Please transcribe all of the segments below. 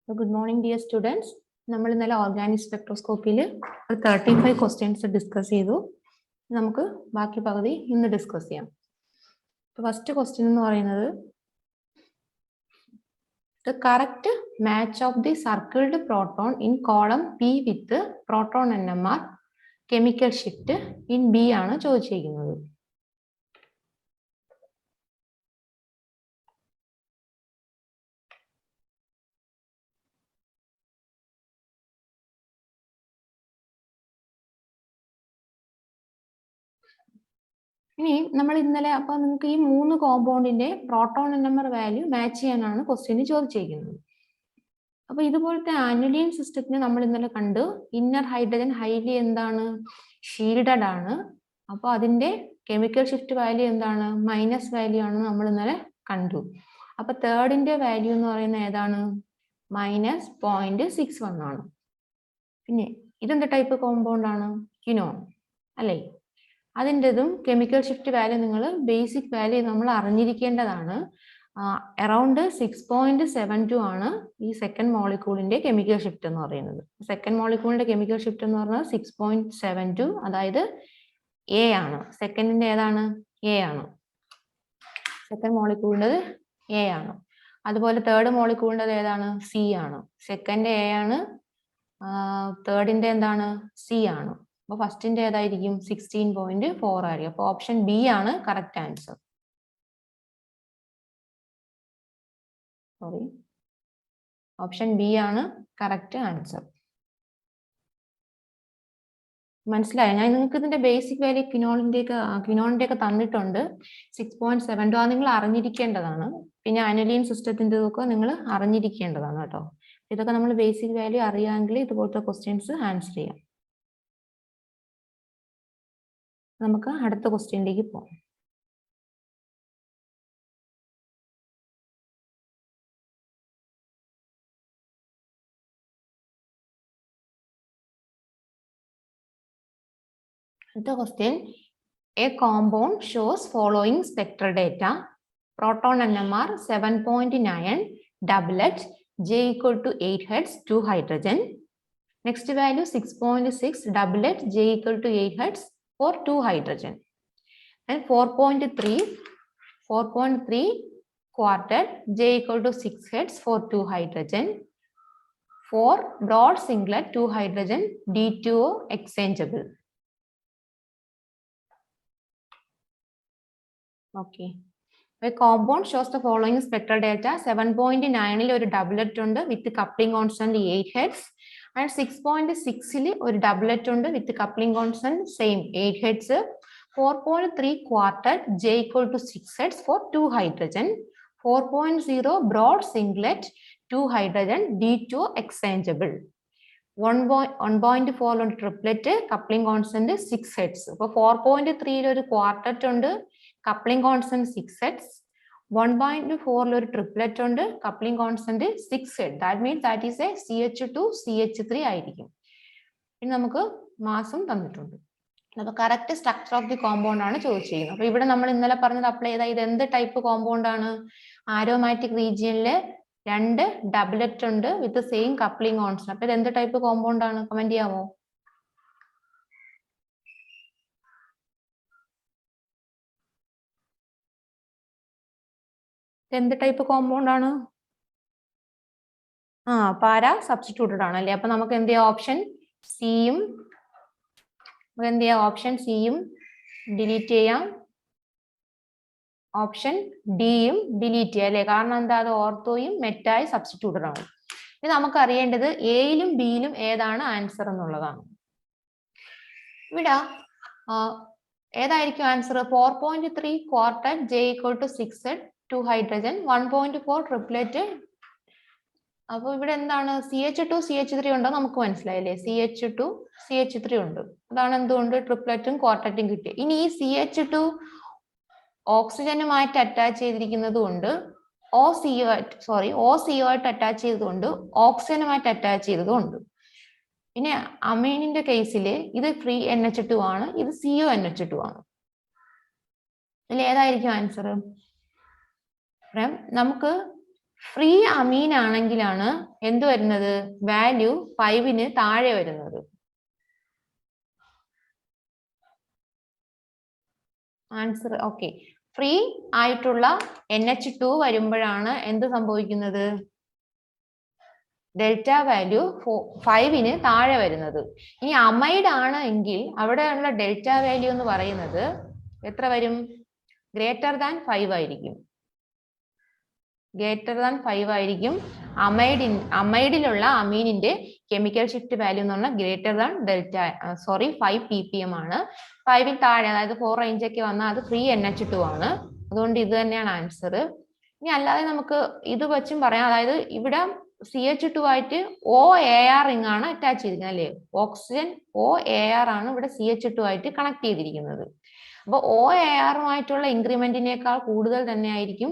Good morning, dear students. നമ്മൾ ഇന്നലെ organic സ്പെക്ട്രോസ്കോപ്പിയിൽ 35 questions discuss ചെയ്തു. നമുക്ക് ബാക്കി പകുതി ഇന്ന് ഡിസ്കസ് ചെയ്യാം. ഫസ്റ്റ് ക്വസ്റ്റ്യൻ എന്ന് പറയുന്നത് the correct match of the circled proton in column P with proton NMR chemical shift in B ആണ് ചോദിച്ചിരിക്കുന്നത്. ഇനി നമ്മൾ ഇന്നലെ അപ്പൊ നിങ്ങൾക്ക് ഈ മൂന്ന് കോമ്പൗണ്ടിന്റെ പ്രോട്ടോൺ നമ്പർ വാല്യൂ മാച്ച് ചെയ്യാനാണ് ക്വസ്റ്റ്യൻ ചോദിച്ചിരിക്കുന്നത്. അപ്പൊ ഇതുപോലത്തെ ആനുലിയൻ സിസ്റ്റത്തിന് നമ്മൾ ഇന്നലെ കണ്ടു ഇന്നർ ഹൈഡ്രജൻ ഹൈലി എന്താണ് ഷീൽഡഡ് ആണ്. അപ്പൊ അതിന്റെ കെമിക്കൽ ഷിഫ്റ്റ് വാല്യൂ എന്താണ് മൈനസ് വാല്യൂ ആണ് നമ്മൾ ഇന്നലെ കണ്ടു. അപ്പൊ തേർഡിന്റെ വാല്യൂ എന്ന് പറയുന്നത് ഏതാണ് -0.61 ആണ്. പിന്നെ ഇതെന്ത് ടൈപ്പ് കോമ്പൗണ്ട് ആണ് ക്വിനോൺ അല്ലേ. അതിൻ്റെതും കെമിക്കൽ ഷിഫ്റ്റ് വാല്യൂ നിങ്ങൾ ബേസിക് വാല്യൂ നമ്മൾ അറിഞ്ഞിരിക്കേണ്ടതാണ്. അറൗണ്ട് 6.72 ആണ് ഈ സെക്കൻഡ് മോളിക്യൂളിന്റെ കെമിക്കൽ ഷിഫ്റ്റ് എന്ന് പറയുന്നത്. സെക്കൻഡ് മോളിക്യൂളിന്റെ കെമിക്കൽ ഷിഫ്റ്റ് എന്ന് പറഞ്ഞാൽ 6.72, അതായത് എ ആണ്. സെക്കൻഡിന്റെ ഏതാണ് എ ആണ്. സെക്കൻഡ് മോളിക്യൂളിൻ്റെത് എ ആണ്. അതുപോലെ തേർഡ് മോളിക്യൂളിൻ്റെത് ഏതാണ് സി ആണ്. സെക്കൻഡ് എ ആണ്, തേർഡിന്റെ എന്താണ് സി ആണ്. അപ്പൊ ഫസ്റ്റിന്റെ ഏതായിരിക്കും 16.4 ആയിരിക്കും. അപ്പൊ ഓപ്ഷൻ ബി ആണ് correct answer. Sorry, option B ആണ് കറക്റ്റ് ആൻസർ. മനസ്സിലായോ? ഞാൻ നിങ്ങൾക്ക് ഇതിന്റെ ബേസിക് വാല്യൂ ക്വിനോണിന്റെ ഒക്കെ തന്നിട്ടുണ്ട്. 6.72 അത് നിങ്ങൾ അറിഞ്ഞിരിക്കേണ്ടതാണ്. പിന്നെ അനലിയൻ സിസ്റ്റത്തിന്റെ ഒക്കെ നിങ്ങൾ അറിഞ്ഞിരിക്കേണ്ടതാണ് കേട്ടോ. ഇതൊക്കെ നമ്മൾ ബേസിക് വാല്യൂ അറിയാമെങ്കിൽ ഇതുപോലത്തെ ക്വസ്റ്റ്യൻസ് ആൻസർ ചെയ്യാം. നമുക്ക് അടുത്ത ക്വസ്റ്റ്യനിലേക്ക് പോകാം. അടുത്ത question, A compound shows following spectral data: proton NMR 7.9, doublet J equal to 8 hertz 2 hydrogen. Next value 6.6, doublet J equal to 8 hertz for 2 hydrogen. And 4.3 quartet J equal to 6 hertz for 2 hydrogen. 4 broad singlet 2 hydrogen D2O exchangeable. Okay. A compound shows the following spectral data: 7.9 ഒരു ഡബിലറ്റ് ഉണ്ട് വിത്ത് coupling constant 8 hertz, and 6.6 ഒരു ഡബിലറ്റ് ഉണ്ട് വിത്ത് coupling constant same 8 hertz. 4.3 quartet J equal to 6 hertz for 2 hydrogen. 4.0 broad singlet 2 hydrogen D2O exchangeable. 1.4 triplet coupling constant 6 hertz. അപ്പൊ 4.3 ഒരു quartet ഉണ്ട്, coupling constant 6 hertz. 1.4 ഒരു triplet ഉണ്ട്, coupling constant 6 hertz. That means that is A CH2 CH3 ആയിരിക്കും. പിന്നെ നമുക്ക് മാസും തന്നിട്ടുണ്ട്. അപ്പൊ correct structure of the compound ആണ് ചോദിച്ചിരിക്കുന്നത്. അപ്പൊ ഇവിടെ നമ്മൾ ഇന്നലെ പറഞ്ഞത് അപ്ലൈ ചെയ്താൽ ഇത് എന്ത് ടൈപ്പ് കോമ്പൗണ്ട് ആണ്? ആരോമാറ്റിക് റീജിയനില് 2 ഡബിലറ്റ് ഉണ്ട് വിത്ത് സെയിം കപ്ലിംഗ് കോൺസ്റ്റന്റ്. അപ്പൊ ഇത് എന്ത് ടൈപ്പ് കോമ്പൗണ്ട് ആണ്? കമന്റ് ചെയ്യാമോ? എന്ത് ടൈപ്പ് കോമ്പൗണ്ട് ആണ്? പാരാ സബ്സ്റ്റിറ്റ്യൂട്ടഡ് ആണ് അല്ലേ. അപ്പൊ നമുക്ക് എന്ത് ചെയ്യാം? ഓപ്ഷൻ സിയും ഡിലീറ്റ് ചെയ്യാം, ഓപ്ഷൻ ഡിയും ഡിലീറ്റ് ചെയ്യാം അല്ലെ. കാരണം എന്താ? അത് ഓർത്തോയും മെറ്റായി സബ്സ്റ്റിറ്റ്യൂട്ടഡ് ആണ്. ഇത് നമുക്ക് അറിയേണ്ടത് എയിലും ബിയിലും ഏതാണ് ആൻസർ എന്നുള്ളതാണ്. ഇവിടെ ഏതായിരിക്കും answer? 4.3 quartet J equal to 6 hertz 2 hydrogen. 1.4 triplet. അപ്പൊ ഇവിടെ എന്താണ്? CH2 CH3 ഉണ്ടോ? നമുക്ക് മനസ്സിലായില്ലേ, CH2 CH3 ഉണ്ട്. അതാണ് എന്തുകൊണ്ട് ട്രിപ്ലെറ്റും ക്വാർട്ടറ്റും കിട്ടിയത്. ഇനി ഈ CH2 ഓക്സിജനുമായിട്ട് അറ്റാച്ച് ചെയ്തിരിക്കുന്നത് കൊണ്ട് OCO ആയിട്ട് അറ്റാച്ച് ചെയ്തതുകൊണ്ട് ഓക്സിജനുമായിട്ട് അറ്റാച്ച് ചെയ്തതുകൊണ്ട്. പിന്നെ അമീനിന്റെ കേസിൽ ഇത് ഫ്രീ NH2 ആണ്, ഇത് CONH2 ആണ്. ഇതിൽ ഏതായിരിക്കും ആൻസർ? നമുക്ക് ഫ്രീ അമീൻ ആണെങ്കിലാണ് എന്ത് വരുന്നത്? വാല്യൂ 5ന് താഴെ വരുന്നത്. Answer okay. ഫ്രീ ആയിട്ടുള്ള NH2 വരുമ്പോഴാണ് എന്ത് സംഭവിക്കുന്നത്? ഡെൽറ്റ വാല്യൂ 5ന് താഴെ വരുന്നത്. ഇനി അമൈഡ് ആണ് എങ്കിൽ അവിടെയുള്ള ഡെൽറ്റ വാല്യൂ എന്ന് പറയുന്നത് എത്ര വരും? ഗ്രേറ്റർ ദാൻ 5 ആയിരിക്കും. ഗ്രേറ്റർ ദാൻ 5 ആയിരിക്കും. അമൈഡിലുള്ള അമീനിന്റെ കെമിക്കൽ ഷിഫ്റ്റ് വാല്യൂ എന്ന് പറഞ്ഞാൽ ഗ്രേറ്റർ ദാൻ 5 ppm ആണ്. 5ൽ താഴെ, അതായത് 4 റേഞ്ച് ഒക്കെ വന്നാൽ അത് ഫ്രീ NH2 ആണ്. അതുകൊണ്ട് ഇത് തന്നെയാണ് ആൻസർ. ഇനി അല്ലാതെ നമുക്ക് ഇത് വെച്ചും പറയാം. അതായത് ഇവിടെ CH2 ആയിട്ട് OAR റിംഗ് ആണ് അറ്റാച്ച് ചെയ്തിരിക്കുന്നത് അല്ലേ? ഓക്സിജൻ OAR ആണ് ഇവിടെ CH2 ആയിട്ട് കണക്ട് ചെയ്തിരിക്കുന്നത്. അപ്പൊ OAR-ഉമായിട്ടുള്ള ഇൻക്രിമെന്റിനേക്കാൾ കൂടുതൽ തന്നെ ആയിരിക്കും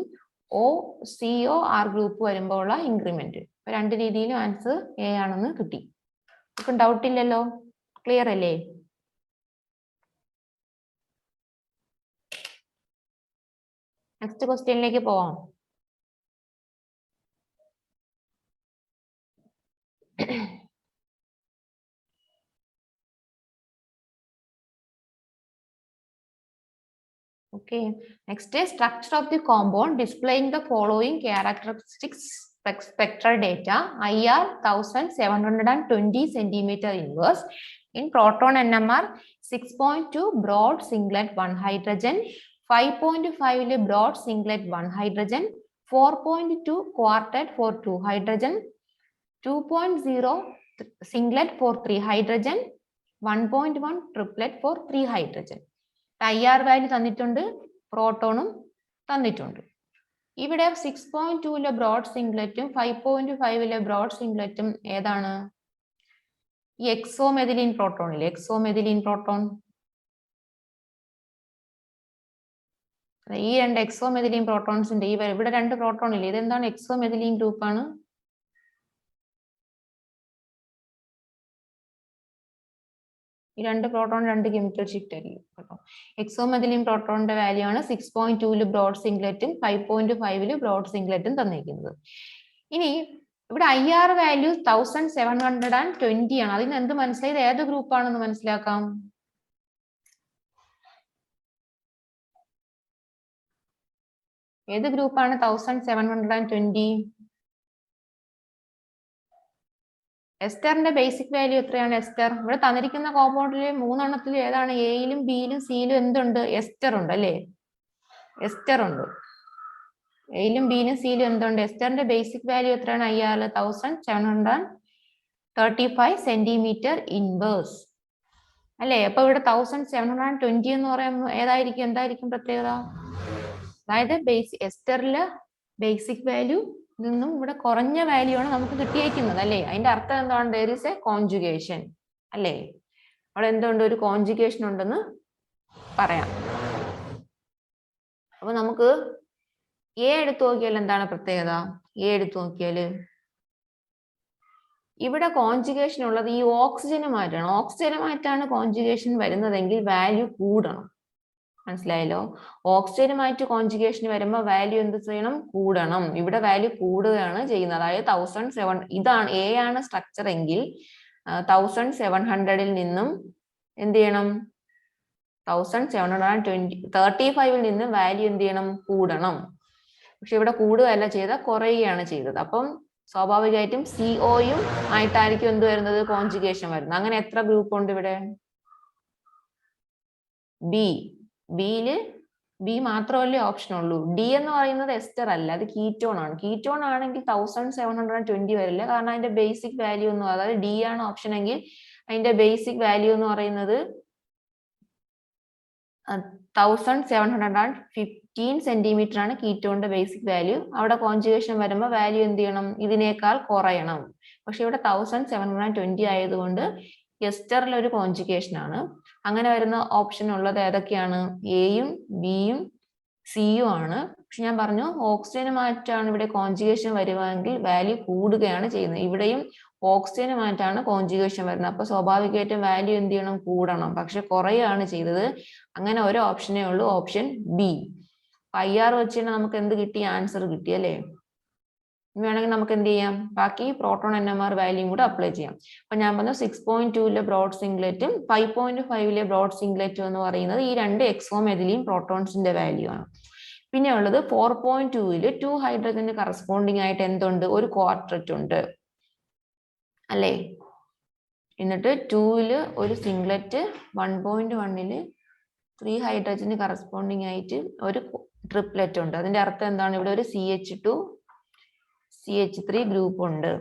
OCOR ഗ്രൂപ്പ് വരുമ്പോൾ ഉള്ള ഇൻക്രിമെന്റ്. രണ്ട് രീതിയിലും ആൻസർ A ആണെന്ന് കിട്ടി. ഇപ്പം ഡൗട്ട് ഇല്ലല്ലോ? ക്ലിയർ അല്ലേ? നെക്സ്റ്റ് ക്വസ്റ്റ്യനിലേക്ക് പോവാം. Okay, next is structure of the compound displaying the following characteristics spectral data. IR 1720 centimeter inverse. In proton NMR 6.2 broad singlet 1 hydrogen, 5.5 broad singlet 1 hydrogen, 4.2 quartet for 2 hydrogen, 2.0 singlet for 3 hydrogen, 1.1 triplet for 3 hydrogen. IR value തന്നിട്ടുണ്ട്, പ്രോട്ടോണും തന്നിട്ടുണ്ട്. ഇവിടെ 6.2 broad സിംഗ്ലറ്റും 5.5 broad സിംഗ്ലറ്റും ഏതാണ്? ഈ എക്സോമെഥിലീൻ proton ഇല്ലേ? എക്സോമെഥിലീൻ proton. ഈ രണ്ട് എക്സോമെഥിലീൻ പ്രോട്ടോൺസിന്റെ ഇവിടെ രണ്ട് പ്രോട്ടോൺ ഇല്ലേ? ഇതെന്താണ്? എക്സോമെഥിലീൻ ഗ്രൂപ്പാണ്. ഈ രണ്ട് പ്രോട്ടോൺ രണ്ട് കെമിക്കൽ ഷിഫ്റ്റ് ആയിരിക്കും കേട്ടോ. എക്സോമെഥിലീൻ പ്രോട്ടോണിന്റെ വാല്യൂ ആണ് 6.2 ബ്രോഡ് സിംഗ്ലറ്റും 5.5 ബ്രോഡ് സിംഗ്ലറ്റും തന്നിരിക്കുന്നത്. ഇനി ഇവിടെ IR വാല്യൂ 1720 ആണ്. അതിന് എന്ത് മനസ്സിലായത്? ഏത് ഗ്രൂപ്പാണെന്ന് മനസ്സിലാക്കാം. ഏത് ഗ്രൂപ്പാണ് 1720? എസ്റ്ററിന്റെ ബേസിക് വാല്യൂ എത്രയാണ്? എസ്റ്റർ ഇവിടെ തന്നിരിക്കുന്ന കോമ്പൗണ്ടിലെ മൂന്നെണ്ണത്തിൽ ഏതാണ്? എയിലും ബിയിലും സിയിലും എന്തുണ്ട്? എസ്റ്റർ ഉണ്ട് അല്ലേ? എസ്റ്റർ ഉണ്ട്. എയിലും ബിയിലും സിയിലും എന്തുണ്ട്? എസ്റ്ററിന്റെ ബേസിക് വാല്യൂ എത്രയാണ്? IR 1735 സെന്റിമീറ്റർ ഇൻവേഴ്സ് അല്ലേ? അപ്പൊ ഇവിടെ 1720 എന്ന് പറയുമ്പോൾ ഏതായിരിക്കും? എന്തായിരിക്കും പ്രത്യേകത? അതായത് എസ്റ്ററില് ബേസിക് വാല്യൂ നിന്നും ഇവിടെ കുറഞ്ഞ വാല്യൂ ആണ് നമുക്ക് കിട്ടിയേക്കുന്നത് അല്ലേ? അതിന്റെ അർത്ഥം എന്താണ്? there is a conjugation അല്ലേ? അവിടെ എന്തുണ്ട്? ഒരു കോൺജുഗേഷൻ ഉണ്ടെന്ന് പറയാം. അപ്പൊ നമുക്ക് A എടുത്തു നോക്കിയാൽ എന്താണ് പ്രത്യേകത? A എടുത്തു നോക്കിയാല് ഇവിടെ കോൺജുഗേഷൻ ഉള്ളത് ഈ ഓക്സിജനുമായിട്ടാണ്. ഓക്സിജനുമായിട്ടാണ് കോൺജുഗേഷൻ വരുന്നതെങ്കിൽ വാല്യൂ കൂടണം. മനസ്സിലായല്ലോ? ഓക്സിജനുമായിട്ട് കോൺജുഗേഷൻ വരുമ്പോൾ വാല്യൂ എന്ത് ചെയ്യണം? കൂടണം. ഇവിടെ വാല്യൂ കൂടുകയാണ് ചെയ്യുന്നത്. അതായത് 1700 ഇതാണ് A ആണ് സ്ട്രക്ചർ എങ്കിൽ 1700 നിന്നും എന്ത് ചെയ്യണം? 1735 നിന്ന് വാല്യൂ എന്ത് ചെയ്യണം? കൂടണം. പക്ഷെ ഇവിടെ കൂടുകയല്ല ചെയ്ത, കുറയുകയാണ് ചെയ്തത്. അപ്പം സ്വാഭാവികമായിട്ടും COയും ആയിട്ടായിരിക്കും എന്ത് വരുന്നത്? കോൺജുഗേഷൻ വരുന്നത്. അങ്ങനെ എത്ര ഗ്രൂപ്പ് ഉണ്ട് ഇവിടെ? ബിയില് ബി മാത്രമല്ലേ ഓപ്ഷൻ ഉള്ളൂ. ഡി എന്ന് പറയുന്നത് എസ്റ്റർ അല്ല, അത് കീറ്റോൺ ആണ്. കീറ്റോൺ ആണെങ്കിൽ 1720 വരില്ല, കാരണം അതിന്റെ ബേസിക് വാല്യൂ എന്ന് അതായത് ഡി ആണ് ഓപ്ഷൻ എങ്കിൽ അതിന്റെ ബേസിക് വാല്യൂ എന്ന് പറയുന്നത് 1715 സെന്റിമീറ്റർ ആണ് കീറ്റോണിന്റെ ബേസിക് വാല്യൂ. അവിടെ കോൺജുഗേഷൻ വരുമ്പോൾ വാല്യൂ എന്ത് ചെയ്യണം? ഇതിനേക്കാൾ കുറയണം. പക്ഷെ ഇവിടെ 1720 ആയതുകൊണ്ട് എസ്റ്ററിൽ ഒരു കോൺജുഗേഷൻ ആണ്. അങ്ങനെ വരുന്ന ഓപ്ഷൻ ഉള്ളത് ഏതൊക്കെയാണ്? എയും ബിയും സിയും ആണ്. പക്ഷെ ഞാൻ പറഞ്ഞു ഓക്സിജനുമായിട്ടാണ് ഇവിടെ കോൺജുഗേഷൻ വരുവാണെങ്കിൽ വാല്യൂ കൂടുകയാണ് ചെയ്യുന്നത്. ഇവിടെയും ഓക്സിജനുമായിട്ടാണ് കോൺജുഗേഷൻ വരുന്നത്. അപ്പൊ സ്വാഭാവികമായിട്ടും വാല്യൂ എന്ത് ചെയ്യണം? കൂടണം. പക്ഷെ കുറയുകയാണ് ചെയ്തത്. അങ്ങനെ ഒരു ഓപ്ഷനേ ഉള്ളൂ, ഓപ്ഷൻ ബി. IR വെച്ച് നമുക്ക് എന്ത് കിട്ടി? ആൻസർ കിട്ടി അല്ലേ? വേണമെങ്കിൽ നമുക്ക് എന്ത് ചെയ്യാം, ബാക്കി പ്രോട്ടോൺ NMR വാല്യൂം കൂടെ അപ്ലൈ ചെയ്യാം. അപ്പൊ ഞാൻ പറഞ്ഞു 6.2 ബ്രോഡ് സിംഗ്ലറ്റും 5.5 ബ്രോഡ് സിംഗ്ലറ്റും എന്ന് പറയുന്നത് ഈ രണ്ട് എക്സോമെഥിലിൻ പ്രോട്ടോൺസിന്റെ വാല്യൂ ആണ്. പിന്നെ ഉള്ളത് 4.2 2 ഹൈഡ്രജന് കറസ്പോണ്ടിങ് ആയിട്ട് എന്തുണ്ട്, ഒരു ക്വാർട്ടറ്റ് ഉണ്ട് അല്ലേ. എന്നിട്ട് 2 ഒരു സിംഗ്ലറ്റ്, 1.1 3 ഹൈഡ്രജന് കറസ്പോണ്ടിങ് ആയിട്ട് ഒരു ട്രിപ്ലെറ്റ് ഉണ്ട്. അതിന്റെ അർത്ഥം എന്താണ്, ഇവിടെ ഒരു CH2 CH3 ഗ്രൂപ്പ് ഉണ്ട്.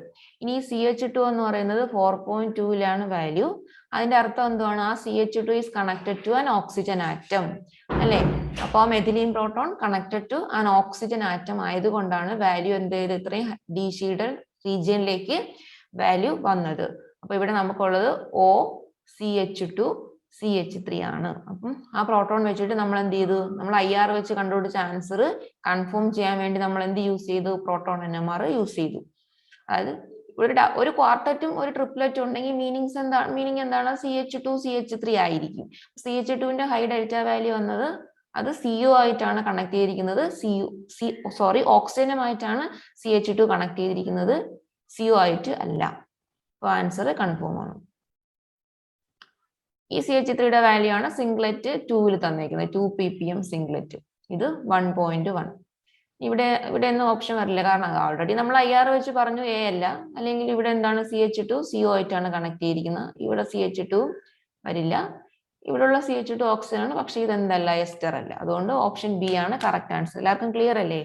ഇനി CH2 എന്ന് പറയുന്നത് 4.2 വാല്യൂ. അതിന്റെ അർത്ഥം എന്താണ്, ആ CH2 is connected to an oxygen atom അല്ലേ. അപ്പൊ ആ methylene proton connected to an oxygen atom ആയതുകൊണ്ടാണ് വാല്യൂ എന്ത് ചെയ്ത് ഇത്രയും ഡീഷീൽഡ് റീജിയനിലേക്ക് വാല്യൂ വന്നത്. അപ്പൊ ഇവിടെ നമുക്കുള്ളത് OCH2 CH3 ആണ്. അപ്പം ആ പ്രോട്ടോൺ വെച്ചിട്ട് നമ്മൾ എന്ത് ചെയ്തു, നമ്മൾ IR വെച്ച് കണ്ടുപിടിച്ച ആൻസർ കൺഫേം ചെയ്യാൻ വേണ്ടി നമ്മൾ എന്ത് യൂസ് ചെയ്തു, പ്രോട്ടോൺ NMR യൂസ് ചെയ്തു. അതായത് ഒരു ക്വാർട്ടറ്റും ഒരു ട്രിപ്ലെറ്റും ഉണ്ടെങ്കിൽ മീനിങ് എന്താണ്, CH2 CH3 ആയിരിക്കും. CH2ന്റെ ഹൈ ഡെൽറ്റ വാല്യൂ വന്നത് അത് CO ആയിട്ടാണ് കണക്ട് ചെയ്തിരിക്കുന്നത്. ഓക്സിജനുമായിട്ടാണ് CH2 കണക്ട് ചെയ്തിരിക്കുന്നത്, CO ആയിട്ട് അല്ല. അപ്പൊ ആൻസർ കൺഫേം ആണ്. ഈ CH3യുടെ വാല്യൂ ആണ് സിംഗ്ലറ്റ് 2 തന്നേക്കുന്നത്, 2 ppm സിംഗ്ലറ്റ്. ഇത് 1.1. ഇവിടെ ഒന്നും ഓപ്ഷൻ വരില്ല, കാരണം ഓൾറെഡി നമ്മൾ IR വെച്ച് പറഞ്ഞു A അല്ല. അല്ലെങ്കിൽ ഇവിടെ എന്താണ്, CH2 CO ആയിട്ടാണ് കണക്ട് ചെയ്തിരിക്കുന്നത്. ഇവിടെ CH2 വരില്ല. ഇവിടെയുള്ള CH2 ഓക്സിജൻ ആണ്, പക്ഷെ ഇതെന്തല്ല, എസ്റ്റർ അല്ല. അതുകൊണ്ട് ഓപ്ഷൻ B ആണ് കറക്റ്റ് ആൻസർ. എല്ലാവർക്കും ക്ലിയർ അല്ലേ?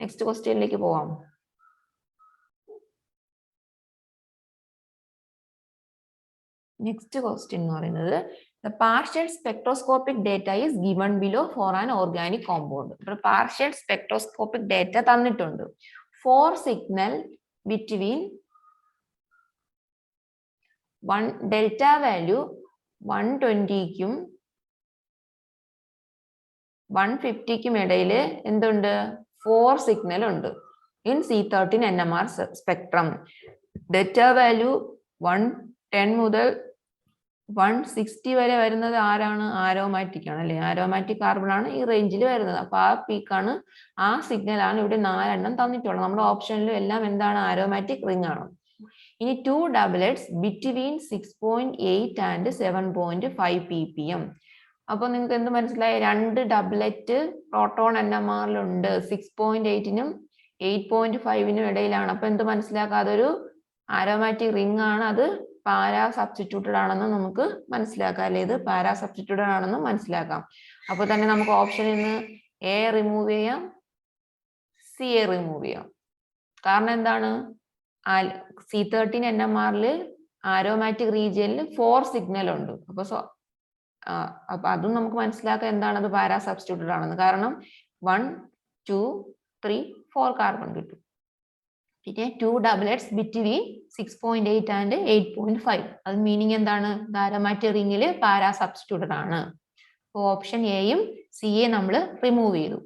നെക്സ്റ്റ് ക്വസ്റ്റ്യനിലേക്ക് പോവാം. നെക്സ്റ്റ് ക്വസ്റ്റ്യൻ എന്ന് പറയുന്നത് the partial spectroscopic data is given below for an organic compound. Partial spectroscopic data തന്നിട്ടുണ്ട്. Four signal between delta value 120ക്കും 150ക്കും ഇടയിൽ എന്തുണ്ട്, 4 സിഗ്നൽ ഉണ്ട് in C13 NMR spectrum. Delta value 110 മുതൽ 160 വരെ വരുന്നത് ആരാണ്, ആരോമാറ്റിക് ആണ് അല്ലെ. ആരോമാറ്റിക് കാർബൺ ആണ് ഈ റേഞ്ചിൽ വരുന്നത്. അപ്പൊ ആ പീക്കാണ്, ആ സിഗ്നൽ ആണ് ഇവിടെ 4 എണ്ണം തന്നിട്ടുള്ളത്. നമ്മുടെ ഓപ്ഷനിലും എല്ലാം എന്താണ്, ആരോമാറ്റിക് റിംഗ് ആണ്. ഇനി 2 doublets between 6.8 and 7.5 ppm. അപ്പൊ നിങ്ങൾക്ക് എന്ത് മനസ്സിലായി, 2 ഡബ്ലറ്റ് പ്രോട്ടോൺ NMR-ലുണ്ട്, 6.8നും 8.5നും ഇടയിലാണ്. അപ്പൊ എന്ത് മനസ്സിലാക്കാം, അതൊരു ആരോമാറ്റിക് റിംഗ് ആണ്, അത് പാരാ സബ്സ്റ്റിറ്റ്യൂട്ടഡ് ആണെന്ന് നമുക്ക് മനസ്സിലാക്കാം അല്ലെ. ഇത് പാരാ സബ്സ്റ്റിറ്റ്യൂട്ടഡ് ആണെന്ന് മനസ്സിലാക്കാം. അപ്പൊ തന്നെ നമുക്ക് ഓപ്ഷനിൽ നിന്ന് A റിമൂവ് ചെയ്യാം, CA റിമൂവ് ചെയ്യാം. കാരണം എന്താണ്, C13 NMR-ൽ ആരോമാറ്റിക് റീജിയനിൽ 4 സിഗ്നൽ ഉണ്ട്. അപ്പൊ അതും നമുക്ക് മനസ്സിലാക്കാം എന്താണ്, അത് പാരാ സബ്സ്റ്റിറ്റ്യൂട്ടഡ് ആണെന്ന്. കാരണം 1 2 3 4 കാർബൺ കിട്ടും. പിന്നെ 2 doublets between 6.8 and 8.5. അത് മീനിങ് എന്താണ്, ആരോമാറ്റിക് റിംഗിൽ പാരാ സബ്സ്റ്റിറ്റ്യൂട്ടഡ് ആണ്. അപ്പോൾ ഓപ്ഷൻ എയും CA നമ്മൾ റിമൂവ് ചെയ്തു.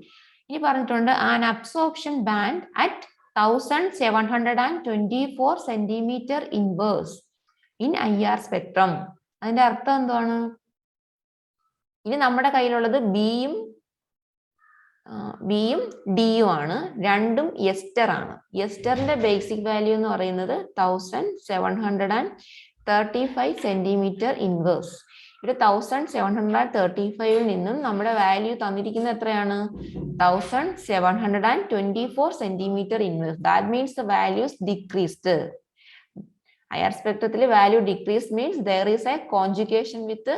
ഇനി പറഞ്ഞിട്ടുണ്ട് an absorption band at 1724 centimetre inverse in IR spectrum. അതിന്റെ അർത്ഥം എന്താണ്, ഇനി നമ്മുടെ കയ്യിലുള്ളത് ബിയും ഡിയും ആണ്. രണ്ടും എസ്റ്റർ ആണ്. എസ്റ്ററിന്റെ ബേസിക് വാല്യൂ എന്ന് പറയുന്നത് 1735 സെന്റിമീറ്റർ ഇൻവേഴ്സ്. ഇവിടെ 1735 നിന്നും നമ്മുടെ വാല്യൂ തന്നിരിക്കുന്നത് എത്രയാണ്, 1724 centimetre inverse. That means the values decreased. IR സ്പെക്ട്രത്തിൽ value decrease means there is a conjugation with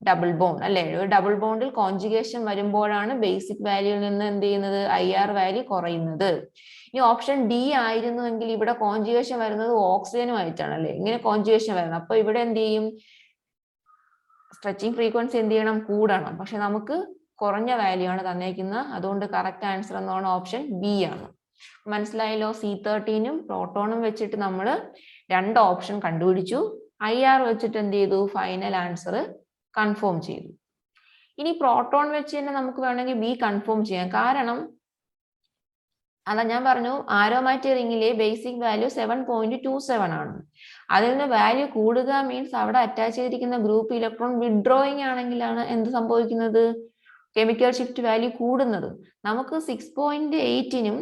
double bond അല്ലെ. ഒരു ഡബിൾ ബോണ്ടിൽ കോൺജുഗേഷൻ വരുമ്പോഴാണ് ബേസിക് വാല്യൂയിൽ നിന്ന് എന്ത് ചെയ്യുന്നത്, IR വാല്യൂ കുറയുന്നത്. ഇനി ഓപ്ഷൻ ഡി ആയിരുന്നുവെങ്കിൽ ഇവിടെ കോൺജുഗേഷൻ വരുന്നത് ഓക്സിജനുമായിട്ടാണ് അല്ലെ. ഇങ്ങനെ കോൺജുഗേഷൻ വരുന്നത്. അപ്പൊ ഇവിടെ എന്ത് ചെയ്യും, സ്ട്രെച്ചിങ് ഫ്രീക്വൻസി എന്ത് ചെയ്യണം, കൂടണം. പക്ഷെ നമുക്ക് കുറഞ്ഞ വാല്യൂ ആണ് തന്നേക്കുന്നത്. അതുകൊണ്ട് കറക്റ്റ് ആൻസർ എന്നാണ് ഓപ്ഷൻ ബി ആണ്. മനസ്സിലായല്ലോ. C13നും പ്രോട്ടോണും വെച്ചിട്ട് നമ്മൾ 2 ഓപ്ഷൻ കണ്ടുപിടിച്ചു. IR വെച്ചിട്ട് എന്ത് ചെയ്തു, ഫൈനൽ ആൻസർ കൺഫേം ചെയ്തു. ഇനി പ്രോട്ടോൺ വെച്ച് തന്നെ നമുക്ക് വേണമെങ്കിൽ ബി കൺഫേം ചെയ്യാം. കാരണം അതാ ഞാൻ പറഞ്ഞു, ആരോമാറ്റിക് റിംഗിലെ ബേസിക് വാല്യൂ 7.27 ആണ്. അതിൽ നിന്ന് വാല്യൂ കൂടുക മീൻസ് അവിടെ അറ്റാച്ച് ചെയ്തിരിക്കുന്ന ഗ്രൂപ്പ് ഇലക്ട്രോൺ വിഡ്രോയിങ് ആണെങ്കിലാണ് എന്ത് സംഭവിക്കുന്നത്, കെമിക്കൽ ഷിഫ്റ്റ് വാല്യൂ കൂടുന്നത്. നമുക്ക് 6.8നും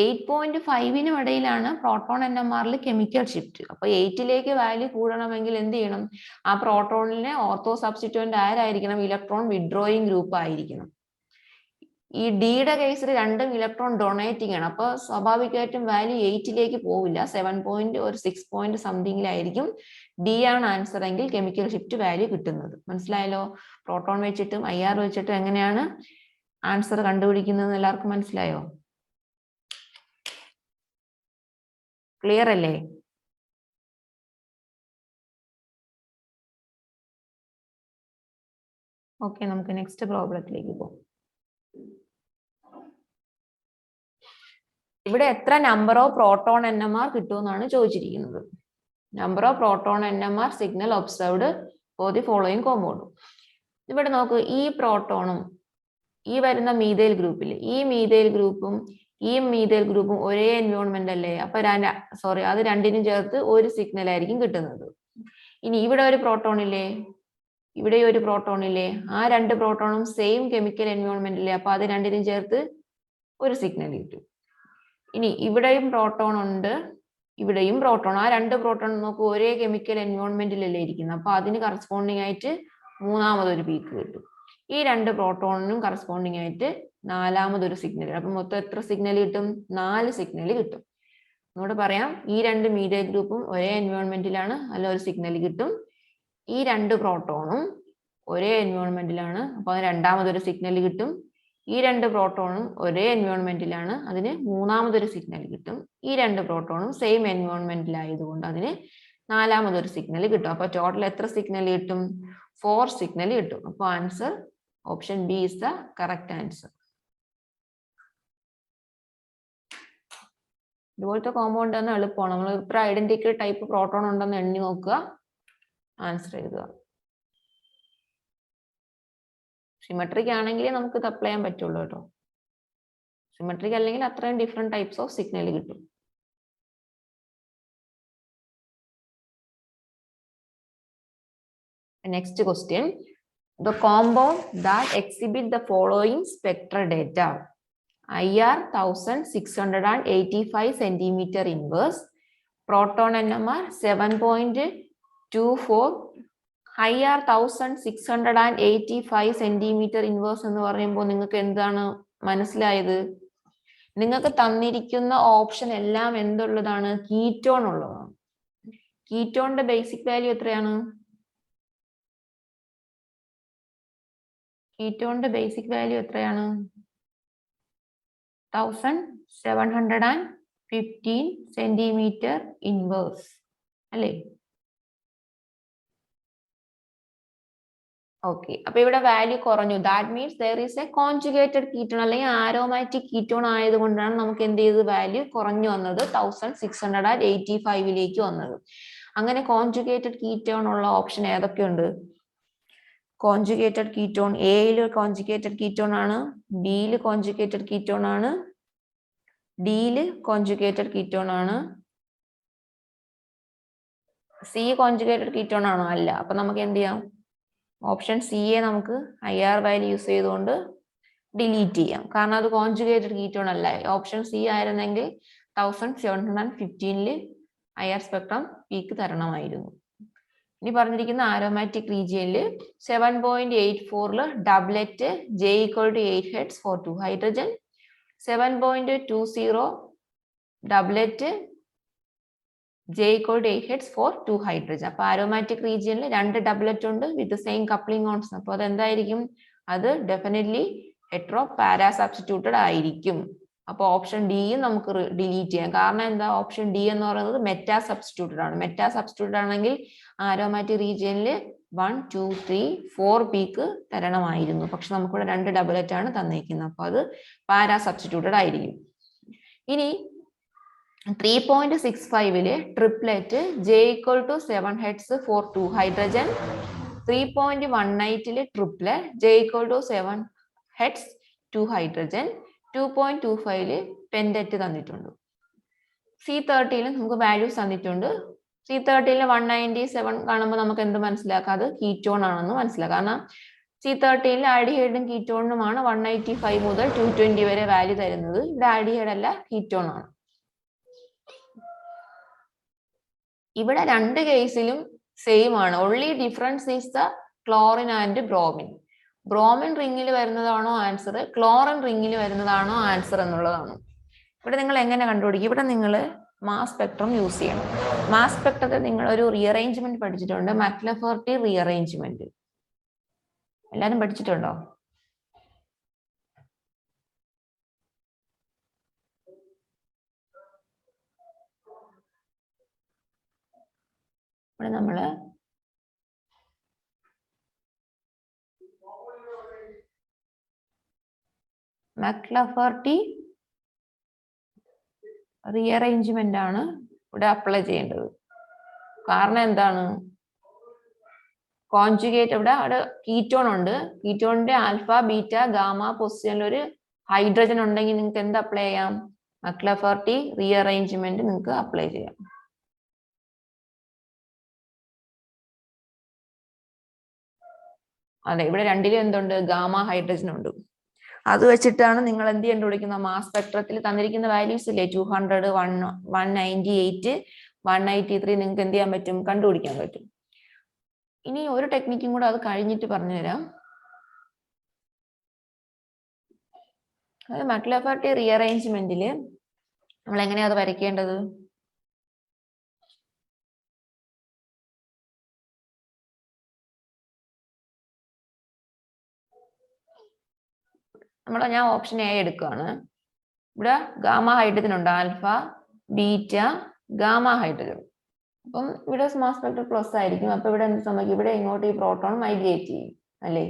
8.5 ഇടയിലാണ് പ്രോട്ടോൺ NMRൽ കെമിക്കൽ ഷിഫ്റ്റ്. അപ്പൊ 8ലേക്ക് വാല്യൂ കൂടണമെങ്കിൽ എന്ത് ചെയ്യണം? ആ പ്രോട്ടോണിനെ ortho substituent ആരായിരിക്കണം? Electron withdrawing group ആയിരിക്കണം. ഈ ഡിയുടെ കേസിൽ രണ്ടും ഇലക്ട്രോൺ ഡൊണേറ്റിംഗ് ആണ്. അപ്പൊ സ്വാഭാവികമായിട്ടും വാല്യൂ 8ലേക്ക് പോവില്ല, 7.6 സംതിങ്ങിലായിരിക്കും. ഡി ആണ് ആൻസർ എങ്കിൽ കെമിക്കൽ ഷിഫ്റ്റ് വാല്യൂ കിട്ടുന്നത്. മനസ്സിലായല്ലോ? പ്രോട്ടോൺ വെച്ചിട്ടും IR വെച്ചിട്ടും എങ്ങനെയാണ് ആൻസർ കണ്ടുപിടിക്കുന്നത് എല്ലാവർക്കും മനസ്സിലായോ? ക്ലിയർ അല്ലേ? ഓക്കെ, നമുക്ക് നെക്സ്റ്റ് പ്രോബ്ലത്തിലേക്ക് പോകാം. ഇവിടെ എത്ര നമ്പർ ഓഫ് പ്രോട്ടോൺ NMR കിട്ടുമെന്നാണ് ചോദിച്ചിരിക്കുന്നത്. Number of proton NMR signal observed for the following compound. ഇവിടെ നോക്കൂ, ഈ പ്രോട്ടോണും ഈ വരുന്ന മീഥൈൽ ഗ്രൂപ്പിൽ ഈ മീഥൈൽ ഗ്രൂപ്പും ഈ മീഥൈൽ ഗ്രൂപ്പും ഒരേ എൻവയോൺമെന്റ് അല്ലേ? അപ്പൊ അത് രണ്ടിനും ചേർത്ത് ഒരു സിഗ്നൽ ആയിരിക്കും കിട്ടുന്നത്. ഇനി ഇവിടെ ഒരു പ്രോട്ടോൺ ഇല്ലേ, ഇവിടെ ഒരു പ്രോട്ടോൺ ഇല്ലേ? ആ രണ്ട് പ്രോട്ടോണും സെയിം കെമിക്കൽ എൻവയോൺമെന്റ് ഇല്ലേ? അപ്പൊ അത് രണ്ടിനും ചേർത്ത് ഒരു സിഗ്നൽ കിട്ടും. ഇനി ഇവിടെയും പ്രോട്ടോൺ ഉണ്ട്, ഇവിടെയും പ്രോട്ടോൺ. ആ രണ്ട് പ്രോട്ടോൺ നോക്കൂ, ഒരേ കെമിക്കൽ എൻവയോൺമെന്റിലല്ലേ ഇരിക്കുന്നത്. അപ്പൊ അതിന് കറസ്പോണ്ടിങ് ആയിട്ട് മൂന്നാമതൊരു പീക്ക് കിട്ടും. ഈ രണ്ട് പ്രോട്ടോണിനും കറസ്പോണ്ടിങ് ആയിട്ട് നാലാമതൊരു സിഗ്നൽ. അപ്പൊ മൊത്തം എത്ര സിഗ്നൽ കിട്ടും? 4 സിഗ്നൽ കിട്ടും. ഒന്നുകൂടെ പറയാം, ഈ രണ്ട് മീഥൈൽ ഗ്രൂപ്പും ഒരേ എൻവയോൺമെന്റിലാണ്, അല്ല ഒരു സിഗ്നൽ കിട്ടും. ഈ രണ്ട് പ്രോട്ടോണും ഒരേ എൻവയോൺമെന്റിലാണ്, അപ്പൊ അതിന് രണ്ടാമതൊരു സിഗ്നൽ കിട്ടും. ഈ രണ്ട് പ്രോട്ടോണും ഒരേ എൻവയോൺമെന്റിലാണ്, അതിന് മൂന്നാമതൊരു സിഗ്നൽ കിട്ടും. ഈ രണ്ട് പ്രോട്ടോണും സെയിം എൻവയോൺമെന്റിലായതുകൊണ്ട് അതിന് നാലാമതൊരു സിഗ്നൽ കിട്ടും. അപ്പൊ ടോട്ടൽ എത്ര സിഗ്നൽ കിട്ടും? 4 സിഗ്നൽ കിട്ടും. അപ്പൊ answer option B is the correct answer. ഇതുപോലത്തെ കോമ്പൗണ്ട് തന്നെ എളുപ്പമാണ്. നമ്മൾ ഇത്ര ഐഡന്റിക്കൽ ടൈപ്പ് പ്രോട്ടോൺ ഉണ്ടെന്ന് എണ്ണി നോക്കുക, ആൻസർ എഴുതുക. സിമെട്രിക് ആണെങ്കിൽ നമുക്ക് ഇത് അപ്ലൈ ചെയ്യാൻ പറ്റുള്ളൂ കേട്ടോ. സിമെട്രിക് അല്ലെങ്കിൽ അത്രയും ഡിഫറെന്റ് ടൈപ്സ് ഓഫ് സിഗ്നൽ കിട്ടും. Next question. The compound that exhibit the following spectral data: IR 1685 cm inverse, proton NMR 7.24, IR 1685 cm inverse എന്ന് പറയുമ്പോൾ നിങ്ങൾക്ക് എന്താണ് മനസ്സിലായത്? നിങ്ങൾക്ക് തന്നിരിക്കുന്ന ഓപ്ഷൻ എല്ലാം എന്തുള്ളതാണ്? കീറ്റോൺ ഉള്ളതാണ്. കീറ്റോണിന്റെ ബേസിക് വാല്യൂ എത്രയാണ്? കീറ്റോണിന്റെ ബേസിക് വാല്യൂ എത്രയാണ്? 1715 സെന്റിമീറ്റർ ഇൻവേഴ്സ് അല്ലേ? ഓക്കെ, അപ്പൊ ഇവിടെ വാല്യൂ കുറഞ്ഞു. That means there is A conjugated ketone അല്ലെങ്കിൽ ആരോമാറ്റിക് കീറ്റോൺ ആയതുകൊണ്ടാണ് നമുക്ക് എന്ത് ചെയ്തത്? വാല്യൂ കുറഞ്ഞു വന്നത്, 1685ലേക്ക് വന്നത്. അങ്ങനെ കോൺജുഗേറ്റഡ് കീറ്റോൺ ഉള്ള ഓപ്ഷൻ ഏതൊക്കെയുണ്ട്? കോൺജുഗേറ്റഡ് കീറ്റോൺ എയിൽ കോൺജുഗേറ്റഡ് കീറ്റോൺ ആണ്, ബിയിൽ കോൺജുഗേറ്റഡ് കീറ്റോൺ ആണ്, ഡിയിൽ കോൺജുഗേറ്റഡ് കീറ്റോൺ ആണ്, സി കോൺജുഗേറ്റഡ് കീറ്റോൺ ആണോ? അല്ല. അപ്പൊ നമുക്ക് എന്ത് ചെയ്യാം? ഓപ്ഷൻ സി യെ നമുക്ക് IR വാല്യൂ യൂസ് ചെയ്തുകൊണ്ട് ഡിലീറ്റ് ചെയ്യാം, കാരണം അത് കോൺജുഗേറ്റഡ് കീറ്റോൺ അല്ല. ഓപ്ഷൻ സി ആയിരുന്നെങ്കിൽ 1715 IR സ്പെക്ട്രം പീക്ക് തരണമായിരുന്നു. ഇനി പറഞ്ഞിരിക്കുന്ന ആരോമാറ്റിക് റീജിയനിൽ 7.84 doublet J = 8 hertz for 2 hydrogen, 7.20 doublet J = 8 hertz for 2 hydrogen. അപ്പൊ ആരോമാറ്റിക് റീജിയനിൽ രണ്ട് ഡബ്ലറ്റ് ഉണ്ട് വിത്ത് സെയിം കപ്ലിംഗ് ഓൺസ്. അപ്പൊ അതെന്തായിരിക്കും? അത് ഡെഫിനറ്റ്ലി ഹെറ്ററോ പാരാ സബ്സ്റ്റിറ്റ്യൂട്ടഡ് ആയിരിക്കും. അപ്പൊ ഓപ്ഷൻ ഡിയും നമുക്ക് ഡിലീറ്റ് ചെയ്യാം. കാരണം എന്താ? ഓപ്ഷൻ ഡി എന്ന് പറയുന്നത് മെറ്റാ സബ്സ്റ്റിറ്റ്യൂട്ടഡ് ആണ്. മെറ്റാ സബ്സ്റ്റിറ്റ്യൂട്ടഡ് ആണെങ്കിൽ ആരോമാറ്റിക് റീജിയനിൽ 1, 2, 3, 4 പീക്ക് തരണമായിരുന്നു. പക്ഷെ നമുക്കിവിടെ രണ്ട് ഡബലറ്റ് ആണ് തന്നിരിക്കുന്നത്, അപ്പൊ അത് പാരാ സബ്സ്റ്റിറ്റ്യൂട്ടഡ് ആയിരിക്കും. ഇനി 3.65 triplet J = 7 hertz for 2 hydrogen, 3.18 triplet J = 7 hertz 2 hydrogen, 2.25 pentet തന്നിട്ടുണ്ട്. C30 നമുക്ക് വാല്യൂസ് തന്നിട്ടുണ്ട്. C30 197 കാണുമ്പോൾ നമുക്ക് എന്ത് മനസ്സിലാക്കാം? അത് കീറ്റോൺ ആണെന്ന് മനസ്സിലാക്കാം. കാരണം C13 ആൽഡിഹൈഡും കീറ്റോണിനുമാണ് 185 മുതൽ 220 വരെ വാല്യൂ തരുന്നത്. ഇവിടെ ആൽഡിഹൈഡ് അല്ല, കീറ്റോൺ ആണ്. ഇവിടെ രണ്ട് കേസിലും സെയിം ആണ്. Only difference is the chlorine and bromine. Bromine റിങ്ങിൽ വരുന്നതാണോ ആൻസർ, ക്ലോറിൻ റിങ്ങിൽ വരുന്നതാണോ ആൻസർ എന്നുള്ളതാണ്. ഇവിടെ നിങ്ങൾ എങ്ങനെ കണ്ടുപിടിക്കും? ഇവിടെ നിങ്ങൾ മാസ് സ്പെക്ട്രം യൂസ് ചെയ്യണം. മാസ് സ്പെക്ട്രത്തിൽ നിങ്ങൾ ഒരു റീഅറേഞ്ച്മെന്റ് പഠിച്ചിട്ടുണ്ട്, മക്ലഫെർട്ടി റീഅറേഞ്ച്മെന്റ്. എല്ലാരും പഠിച്ചിട്ടുണ്ടോ? ഇവിടെ നമ്മള് മക്ലഫെർട്ടി റീഅറേഞ്ച്മെന്റ് ആണ് ഇവിടെ അപ്ലൈ ചെയ്യേണ്ടത്. കാരണം എന്താണ്? കോൺജുഗേറ്റ് അവിടെ കീറ്റോൺ ഉണ്ട്. കീറ്റോണിന്റെ ആൽഫ, ബീറ്റ, ഗാമ പൊസിഷനിൽ ഒരു ഹൈഡ്രജൻ ഉണ്ടെങ്കിൽ നിങ്ങൾക്ക് എന്ത് അപ്ലൈ ചെയ്യാം? മക്ലഫെർട്ടി റീഅറേഞ്ച്മെന്റ് നിങ്ങൾക്ക് അപ്ലൈ ചെയ്യാം. അതെ, ഇവിടെ രണ്ടിലും എന്തുണ്ട്? ഗാമ ഹൈഡ്രജൻ ഉണ്ട്. അത് വെച്ചിട്ടാണ് നിങ്ങൾ എന്ത് കണ്ടുപിടിക്കുന്ന? മാസ് സ്പെക്ട്രത്തിൽ തന്നിരിക്കുന്ന വാല്യൂസ് ഇല്ലേ, 200, 198, 183 നിങ്ങൾക്ക് എന്ത് ചെയ്യാൻ പറ്റും? കണ്ടുപിടിക്കാൻ പറ്റും. ഇനി ഒരു ടെക്നിക്കും കൂടെ അത് കഴിഞ്ഞിട്ട് പറഞ്ഞുതരാം. അത് മക്ലഫെർട്ടി റീഅറേഞ്ച്മെന്റിൽ നമ്മൾ എങ്ങനെയാ അത് വരയ്ക്കേണ്ടത്? ഞാൻ ഓപ്ഷൻ എ എടുക്കുകയാണ്. ഇവിടെ ഗാമ ഹൈഡ്രജൻ ഉണ്ട്, ആൽഫ, ബീറ്റ, ഗാമ ഹൈഡ്രജൻ. അപ്പം ഇവിടെ മാസ് സ്പെക്ട്രം പ്ലസ് ആയിരിക്കും. അപ്പൊ ഇവിടെ എന്ത് സംഭവിക്കും? ഇവിടെ ഇങ്ങോട്ട് ഈ പ്രോട്ടോൺ മൈഗ്രേറ്റ് ചെയ്യും അല്ലേ?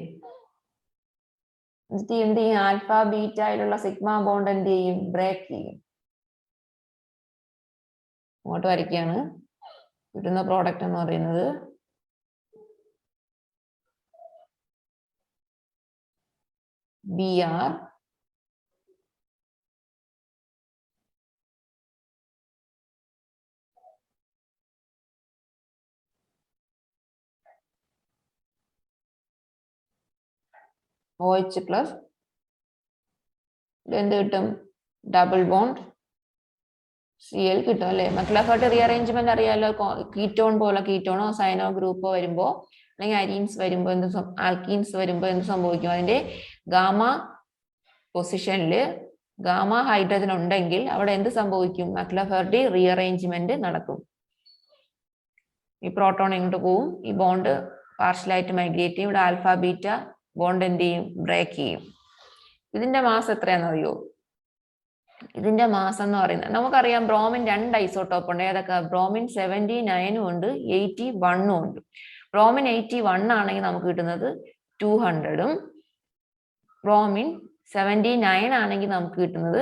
എന്ത് ചെയ്യും? ആൽഫ ബീറ്റ ആയിട്ടുള്ള സിഗ്മ ബോണ്ട് എന്ത് ചെയ്യും? ബ്രേക്ക് ചെയ്യും. ഇങ്ങോട്ട് വരയ്ക്കുകയാണ്. കിട്ടുന്ന പ്രോഡക്റ്റ് എന്ന് പറയുന്നത് Br OH പ്ലസ് എന്ത് കിട്ടും? ഡബിൾ ബോണ്ട് Cl കിട്ടും അല്ലേ? മക്ലഫെർട്ടി റീഅറേഞ്ച്മെന്റ് അറിയാലോ. കീറ്റോൺ പോലെ കീറ്റോണോ സൈനോ ഗ്രൂപ്പോ വരുമ്പോ അല്ലെങ്കിൽ അരീൻസ് വരുമ്പോ ആൽക്കീൻസ് വരുമ്പോ എന്ത് സംഭവിക്കും? അതിന്റെ ഗാമ പൊസിഷനിൽ ഗാമ ഹൈഡ്രജൻ ഉണ്ടെങ്കിൽ അവിടെ എന്ത് സംഭവിക്കും? മക്ലഫെർട്ടി റീഅറേഞ്ച്മെന്റ് നടക്കും. ഈ പ്രോട്ടോൺ ഇങ്ങോട്ട് പോവും, ഈ ബോണ്ട് പാർഷ്യലായിട്ട് മൈഗ്രേറ്റ് ചെയ്യും. ഇവിടെ ആൽഫ ബീറ്റ ബോണ്ട് എന്ത് ചെയ്യും? ബ്രേക്ക് ചെയ്യും. ഇതിന്റെ മാസ് എത്രയാണെന്ന് അറിയോ? ഇതിന്റെ മാസ് എന്ന് പറയുന്നത് നമുക്കറിയാം, ബ്രോമിൻ 2 ഐസോട്ടോപ്പ് ഉണ്ട്. ഏതൊക്കെ? ബ്രോമിൻ 79 ഉണ്ട്, 81 ഉണ്ട്. ബ്രോമിൻ 81 ആണെങ്കിൽ നമുക്ക് കിട്ടുന്നത് 200 ബ്രോമിൻ 79 ആണെങ്കിൽ നമുക്ക് കിട്ടുന്നത്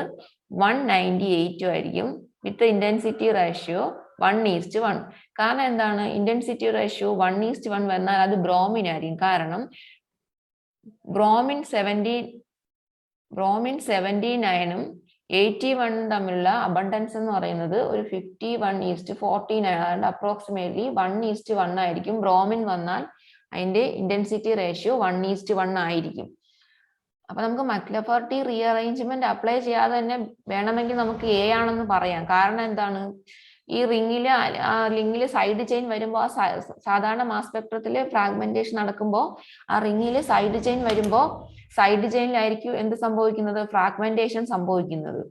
198 ആയിരിക്കും. വിത്ത് ഇന്റൻസിറ്റി റേഷ്യോ 1:1. കാരണം എന്താണ്? ഇന്റൻസിറ്റി റേഷ്യോ 1:1 വന്നാൽ അത് ബ്രോമിൻ ആയിരിക്കും. കാരണം ബ്രോമിൻ 79ഉം 81 തമ്മിലുള്ള അബണ്ടൻസ് എന്ന് പറയുന്നത് ഒരു 51:49 ആണ്. അതുകൊണ്ട് അപ്രോക്സിമേറ്റ്ലി 1:1 ആയിരിക്കും. ബ്രോമിൻ വന്നാൽ അതിന്റെ ഇന്റൻസിറ്റി റേഷ്യോ 1:1 ആയിരിക്കും. അപ്പൊ നമുക്ക് മക്ലഫെർട്ടി റീഅറേഞ്ച്മെന്റ് അപ്ലൈ ചെയ്യാതെ തന്നെ വേണമെങ്കിൽ നമുക്ക് എ ആണെന്ന് പറയാം. കാരണം എന്താണ്? ഈ റിങ്ങില് സൈഡ് ചെയിൻ വരുമ്പോൾ സാധാരണ മാസ് സ്പെക്ട്രത്തില് ഫ്രാഗ്മെന്റേഷൻ നടക്കുമ്പോൾ ആ റിങ്ങില് സൈഡ് ചെയിൻ വരുമ്പോൾ സൈഡ് ചെയിനിലായിരിക്കും എന്ത് സംഭവിക്കുന്നത്? ഫ്രാഗ്മെന്റേഷൻ സംഭവിക്കുന്നത്.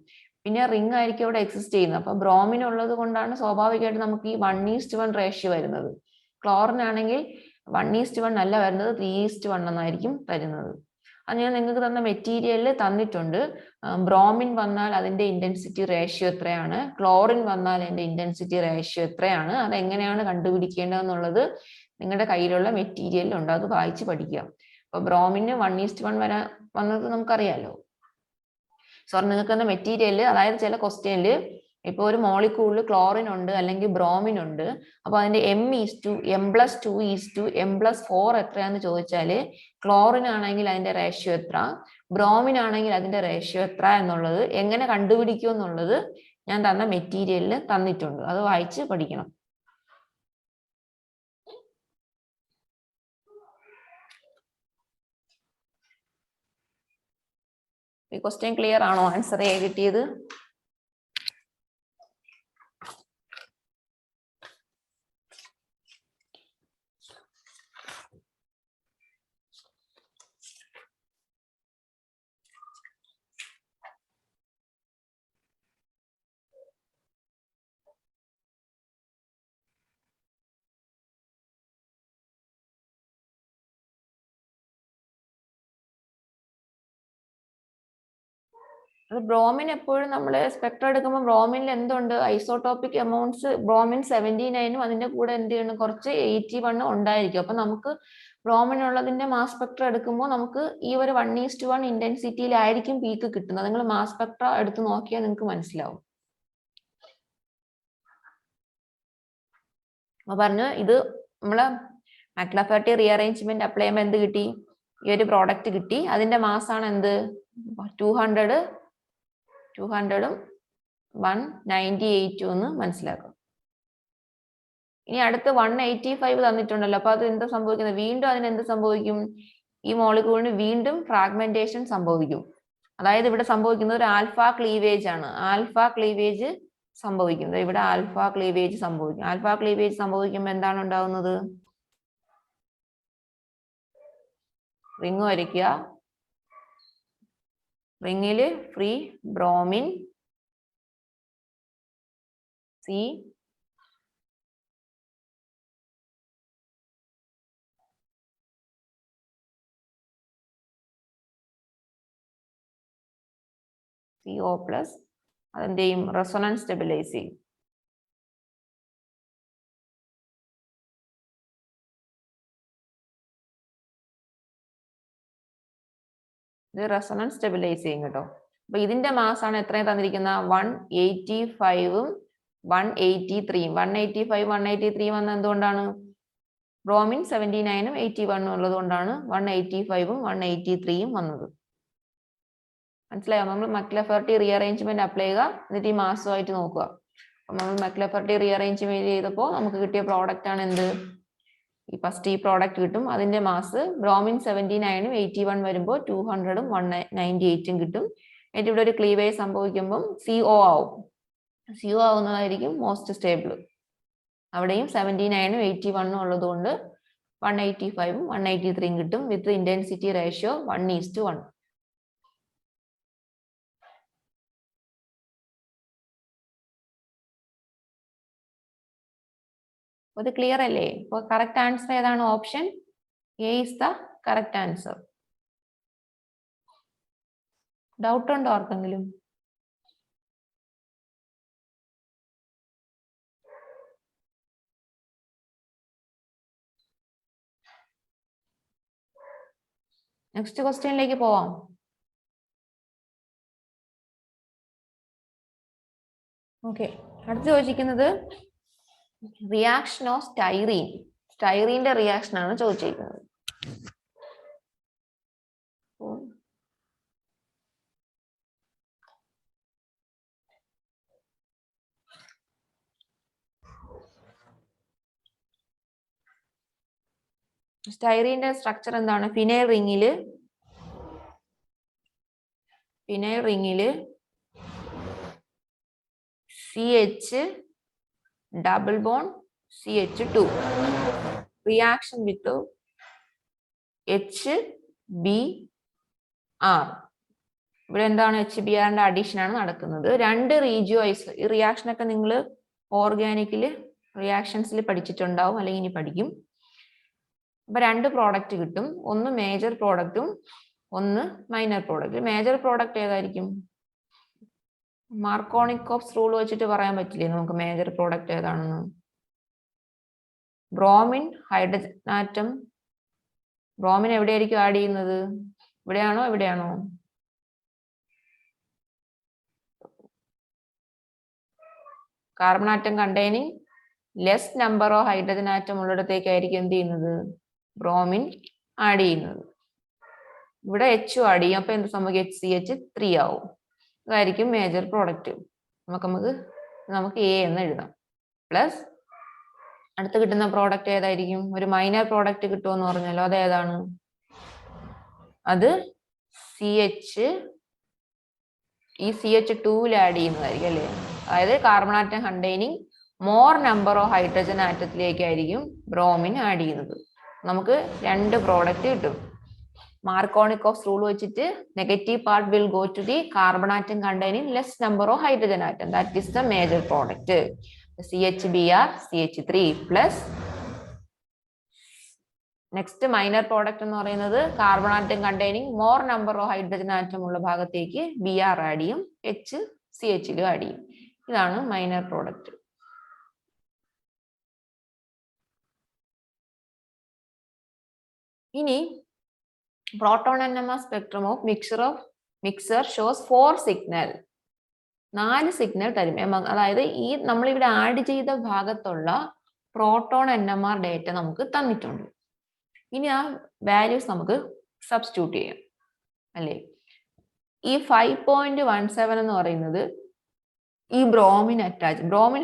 പിന്നെ റിംഗ് ആയിരിക്കും അവിടെ എക്സിസ്റ്റ് ചെയ്യുന്നത്. അപ്പൊ ബ്രോമിൻ ഉള്ളത് കൊണ്ടാണ് സ്വാഭാവികമായിട്ട് നമുക്ക് ഈ 1:1 റേഷ്യോ വരുന്നത്. ക്ലോറിൻ ആണെങ്കിൽ 1:1 അല്ല വരുന്നത്, 3:1 എന്നായിരിക്കും തരുന്നത്. അത് ഞാൻ നിങ്ങൾക്ക് തന്ന മെറ്റീരിയലിൽ തന്നിട്ടുണ്ട്. ബ്രോമിൻ വന്നാൽ അതിന്റെ ഇന്റൻസിറ്റി റേഷ്യോ എത്രയാണ്, ക്ലോറിൻ വന്നാൽ അതിന്റെ ഇന്റൻസിറ്റി റേഷ്യോ എത്രയാണ്, അത് എങ്ങനെയാണ് കണ്ടുപിടിക്കേണ്ടതെന്നുള്ളത് നിങ്ങളുടെ കയ്യിലുള്ള മെറ്റീരിയലിൽ ഉണ്ട്. അത് വായിച്ച് പഠിക്കുക. അപ്പൊ ബ്രോമിന് 1:1 വന്നത് നമുക്കറിയാലോ. നിങ്ങൾക്ക് തന്ന മെറ്റീരിയലിൽ, അതായത് ചില ക്വസ്റ്റ്യനിൽ ഇപ്പോൾ ഒരു മോളിക്യൂളിൽ ക്ലോറിൻ ഉണ്ട് അല്ലെങ്കിൽ ബ്രോമിൻ ഉണ്ട്, അപ്പൊ അതിന്റെ M+2:M+4 എത്രയാന്ന് ചോദിച്ചാല് ക്ലോറിൻ ആണെങ്കിൽ അതിന്റെ റേഷ്യോ എത്ര, ബ്രോമിൻ ആണെങ്കിൽ അതിന്റെ റേഷ്യോ എത്ര എന്നുള്ളത് എങ്ങനെ കണ്ടുപിടിക്കും എന്നുള്ളത് ഞാൻ തന്ന മെറ്റീരിയലിൽ തന്നിട്ടുണ്ട്. അത് വായിച്ച് പഠിക്കണം. ഈ ക്വസ്റ്റ്യൻ ക്ലിയർ ആണോ? ആൻസർ ചെയ്യാൻ കിട്ടിയത്? ബ്രോമിൻ എപ്പോഴും നമ്മൾ സ്പെക്ട്രം എടുക്കുമ്പോൾ ബ്രോമിനിൽ എന്തുണ്ട്? ഐസോടോപ്പിക് എമൗണ്ട്സ് ബ്രോമിൻ 79ഉം അതിന്റെ കൂടെ എന്ത് ചെയ്യണം? കുറച്ച് 81 ഉണ്ടായിരിക്കും. അപ്പൊ നമുക്ക് ബ്രോമിൻ ഉള്ളതിന്റെ മാസ് സ്പെക്ട്രം എടുക്കുമ്പോൾ നമുക്ക് ഈ ഒരു 1:1 ഇന്റൻസിറ്റിയിലായിരിക്കും പീക്ക് കിട്ടുന്നത്. നിങ്ങൾ മാസ് സ്പെക്ട്ര എടുത്ത് നോക്കിയാൽ നിങ്ങൾക്ക് മനസ്സിലാവും. അപ്പൊ പറഞ്ഞു ഇത് നമ്മള് മക്ലഫെർട്ടി റീഅറേഞ്ച്മെന്റ് അപ്ലൈ ചെയ്യുമ്പോൾ എന്ത് കിട്ടി? ഈ ഒരു പ്രോഡക്റ്റ് കിട്ടി. അതിന്റെ മാസ് ആണ് എന്ത്? 200 200ഉം 198 എന്ന് മനസ്സിലാക്കും. ഇനി അടുത്ത് 185 തന്നിട്ടുണ്ടല്ലോ. അപ്പൊ അത് എന്താ സംഭവിക്കുന്നത്? വീണ്ടും അതിന് എന്ത് സംഭവിക്കും? ഈ മോളിക്യൂളിന് വീണ്ടും ഫ്രാഗ്മെന്റേഷൻ സംഭവിക്കും. അതായത് ഇവിടെ സംഭവിക്കുന്നത് ഒരു ആൽഫ ക്ലീവേജ് ആണ്. ആൽഫ ക്ലീവേജ് സംഭവിക്കുന്നത് ഇവിടെ ആൽഫ ക്ലീവേജ് സംഭവിക്കും. ആൽഫ ക്ലീവേജ് സംഭവിക്കുമ്പോൾ എന്താണ് ഉണ്ടാവുന്നത്? റിങ് വരയ്ക്കുക. റിങ്ങില് free bromine C CO plus അതിന്റെ റെസൊണൻസ് സ്റ്റെബിലൈസ് ചെയ്യും. ഇത് റെസൊണൻസ് സ്റ്റെബിലൈസ് ചെയ്യും കേട്ടോ. അപ്പൊ ഇതിന്റെ മാസ് ആണ് എത്രയും തന്നിരിക്കുന്ന? 185ഉം 183ഉം. 185 183 വന്ന എന്തുകൊണ്ടാണ്? ബ്രോമിൻ 79ഉം 81ഉം ഉള്ളത് കൊണ്ടാണ് 185ഉം 183ഉം വന്നത്. മനസ്സിലായോ? നമ്മൾ മക്ലഫെർട്ടി റീഅറേഞ്ച്മെന്റ് അപ്ലൈ ചെയ്യുക, എന്നിട്ട് ഈ മാസമായിട്ട് നോക്കുക. അപ്പൊ നമ്മൾ മക്ലഫെർട്ടി റീഅറേഞ്ച്മെന്റ് ചെയ്തപ്പോൾ നമുക്ക് കിട്ടിയ പ്രോഡക്റ്റ് ആണ് എന്ത്? ഈ ഫസ്റ്റ് ഈ പ്രോഡക്റ്റ് കിട്ടും. അതിന്റെ മാസ് ബ്രോമിൻ 79ഉം 81 വരുമ്പോൾ 200ഉം 198ഉം കിട്ടും. എന്നിട്ട് ഇവിടെ ഒരു ക്ലീവേജ് സംഭവിക്കുമ്പോൾ CO ആവും. CO ആവുന്നതായിരിക്കും മോസ്റ്റ് സ്റ്റേബിൾ. അവിടെയും 79ഉം 81ഉം ഉള്ളത് കൊണ്ട് 185ഉം 183ഉം കിട്ടും വിത്ത് ഇന്റൻസിറ്റി റേഷ്യോ 1:1. അത് ക്ലിയർ അല്ലേ? അപ്പൊ കറക്റ്റ് ആൻസർ ഏതാണ്? Option A is the correct answer. Doubt ഉണ്ടോ ആർക്കെങ്കിലും? നെക്സ്റ്റ് ക്വസ്റ്റ്യനിലേക്ക് പോവാം. ഓക്കെ, അടുത്ത് ചോദിച്ചിരിക്കുന്നത് റിയാക്ഷൻ ഓഫ് സ്റ്റൈറീൻ. സ്റ്റൈറീന്റെ റിയാക്ഷൻ ആണ് ചോദിച്ചിരിക്കുന്നത്. സ്റ്റൈറീന്റെ സ്ട്രക്ചർ എന്താണ്? ഫിനൈൽ റിങ്ങില് CH double bond CH2 reaction with HBr. ഇവിടെ എന്താണ്? HBrന്റെ അഡീഷൻ ആണ് നടക്കുന്നത്. രണ്ട് റീജിയോയിസ്. ഈ റിയാക്ഷൻ ഒക്കെ നിങ്ങൾ ഓർഗാനിക്കില് റിയാക്ഷൻസിൽ പഠിച്ചിട്ടുണ്ടാവും, അല്ലെങ്കിൽ ഇനി പഠിക്കും. അപ്പൊ രണ്ട് പ്രോഡക്റ്റ് കിട്ടും. ഒന്ന് മേജർ പ്രോഡക്റ്റും ഒന്ന് മൈനർ പ്രോഡക്റ്റ്. മേജർ പ്രോഡക്റ്റ് ഏതായിരിക്കും? മാർക്കോണിക്കോഫ്സ് റൂൾ വെച്ചിട്ട് പറയാൻ പറ്റില്ലേ നമുക്ക് മേജർ പ്രോഡക്റ്റ് ഏതാണെന്ന്? Bromine hydrogen atom. ബ്രോമിൻ എവിടെയായിരിക്കും ആഡ് ചെയ്യുന്നത്? ഇവിടെയാണോ എവിടെയാണോ? Carbon atom containing less number of hydrogen atom ഉള്ളിടത്തേക്കായിരിക്കും എന്ത് ചെയ്യുന്നത്? ബ്രോമിൻ ആഡ് ചെയ്യുന്നത്. ഇവിടെ H ആഡ് ചെയ്യും. അപ്പൊ എന്ത് സംഭവിക്കും? HCH3 ആവും. അതായിരിക്കും മേജർ പ്രോഡക്റ്റ്. നമുക്ക് A എന്ന് എഴുതാം. പ്ലസ് അടുത്ത് കിട്ടുന്ന പ്രോഡക്റ്റ് ഏതായിരിക്കും? ഒരു മൈനർ പ്രോഡക്റ്റ് കിട്ടുമെന്ന് പറഞ്ഞല്ലോ, അത് ഏതാണ്? അത് CH ഈ CH2 ആഡ് ചെയ്യുന്നതായിരിക്കും അല്ലേ. അതായത് carbon atom containing more number of hydrogen ആറ്റത്തിലേക്കായിരിക്കും ബ്രോമിൻ ആഡ് ചെയ്യുന്നത്. നമുക്ക് രണ്ട് പ്രോഡക്റ്റ് കിട്ടും. മാർക്കോണിക്കോഫ്സ് റൂൾ വെച്ചിട്ട് negative part will go to the carbon atom containing less number of hydrogen atom. That is the major product. CHBr CH3 plus next minor product എന്ന് പറയുന്നത് carbon atom containing more number of hydrogen atom ഉള്ള ഭാഗത്തേക്ക് Br add ചെയ്യും, CH add ചെയ്യും. ഇതാണ് minor product. ഇനി proton NMR spectrum of mixer shows 4 signal. 4 signal തരും. അതായത് ഈ നമ്മളിവിടെ ആഡ് ചെയ്ത ഭാഗത്തുള്ള പ്രോട്ടോൺ NMR ഡേറ്റ നമുക്ക് തന്നിട്ടുണ്ട്. ഇനി ആ വാല്യൂസ് നമുക്ക് സബ്സ്റ്റിറ്റ്യൂട്ട് ചെയ്യാം അല്ലേ. ഈ 5.17 എന്ന് പറയുന്നത് ഈ ബ്രോമിൻ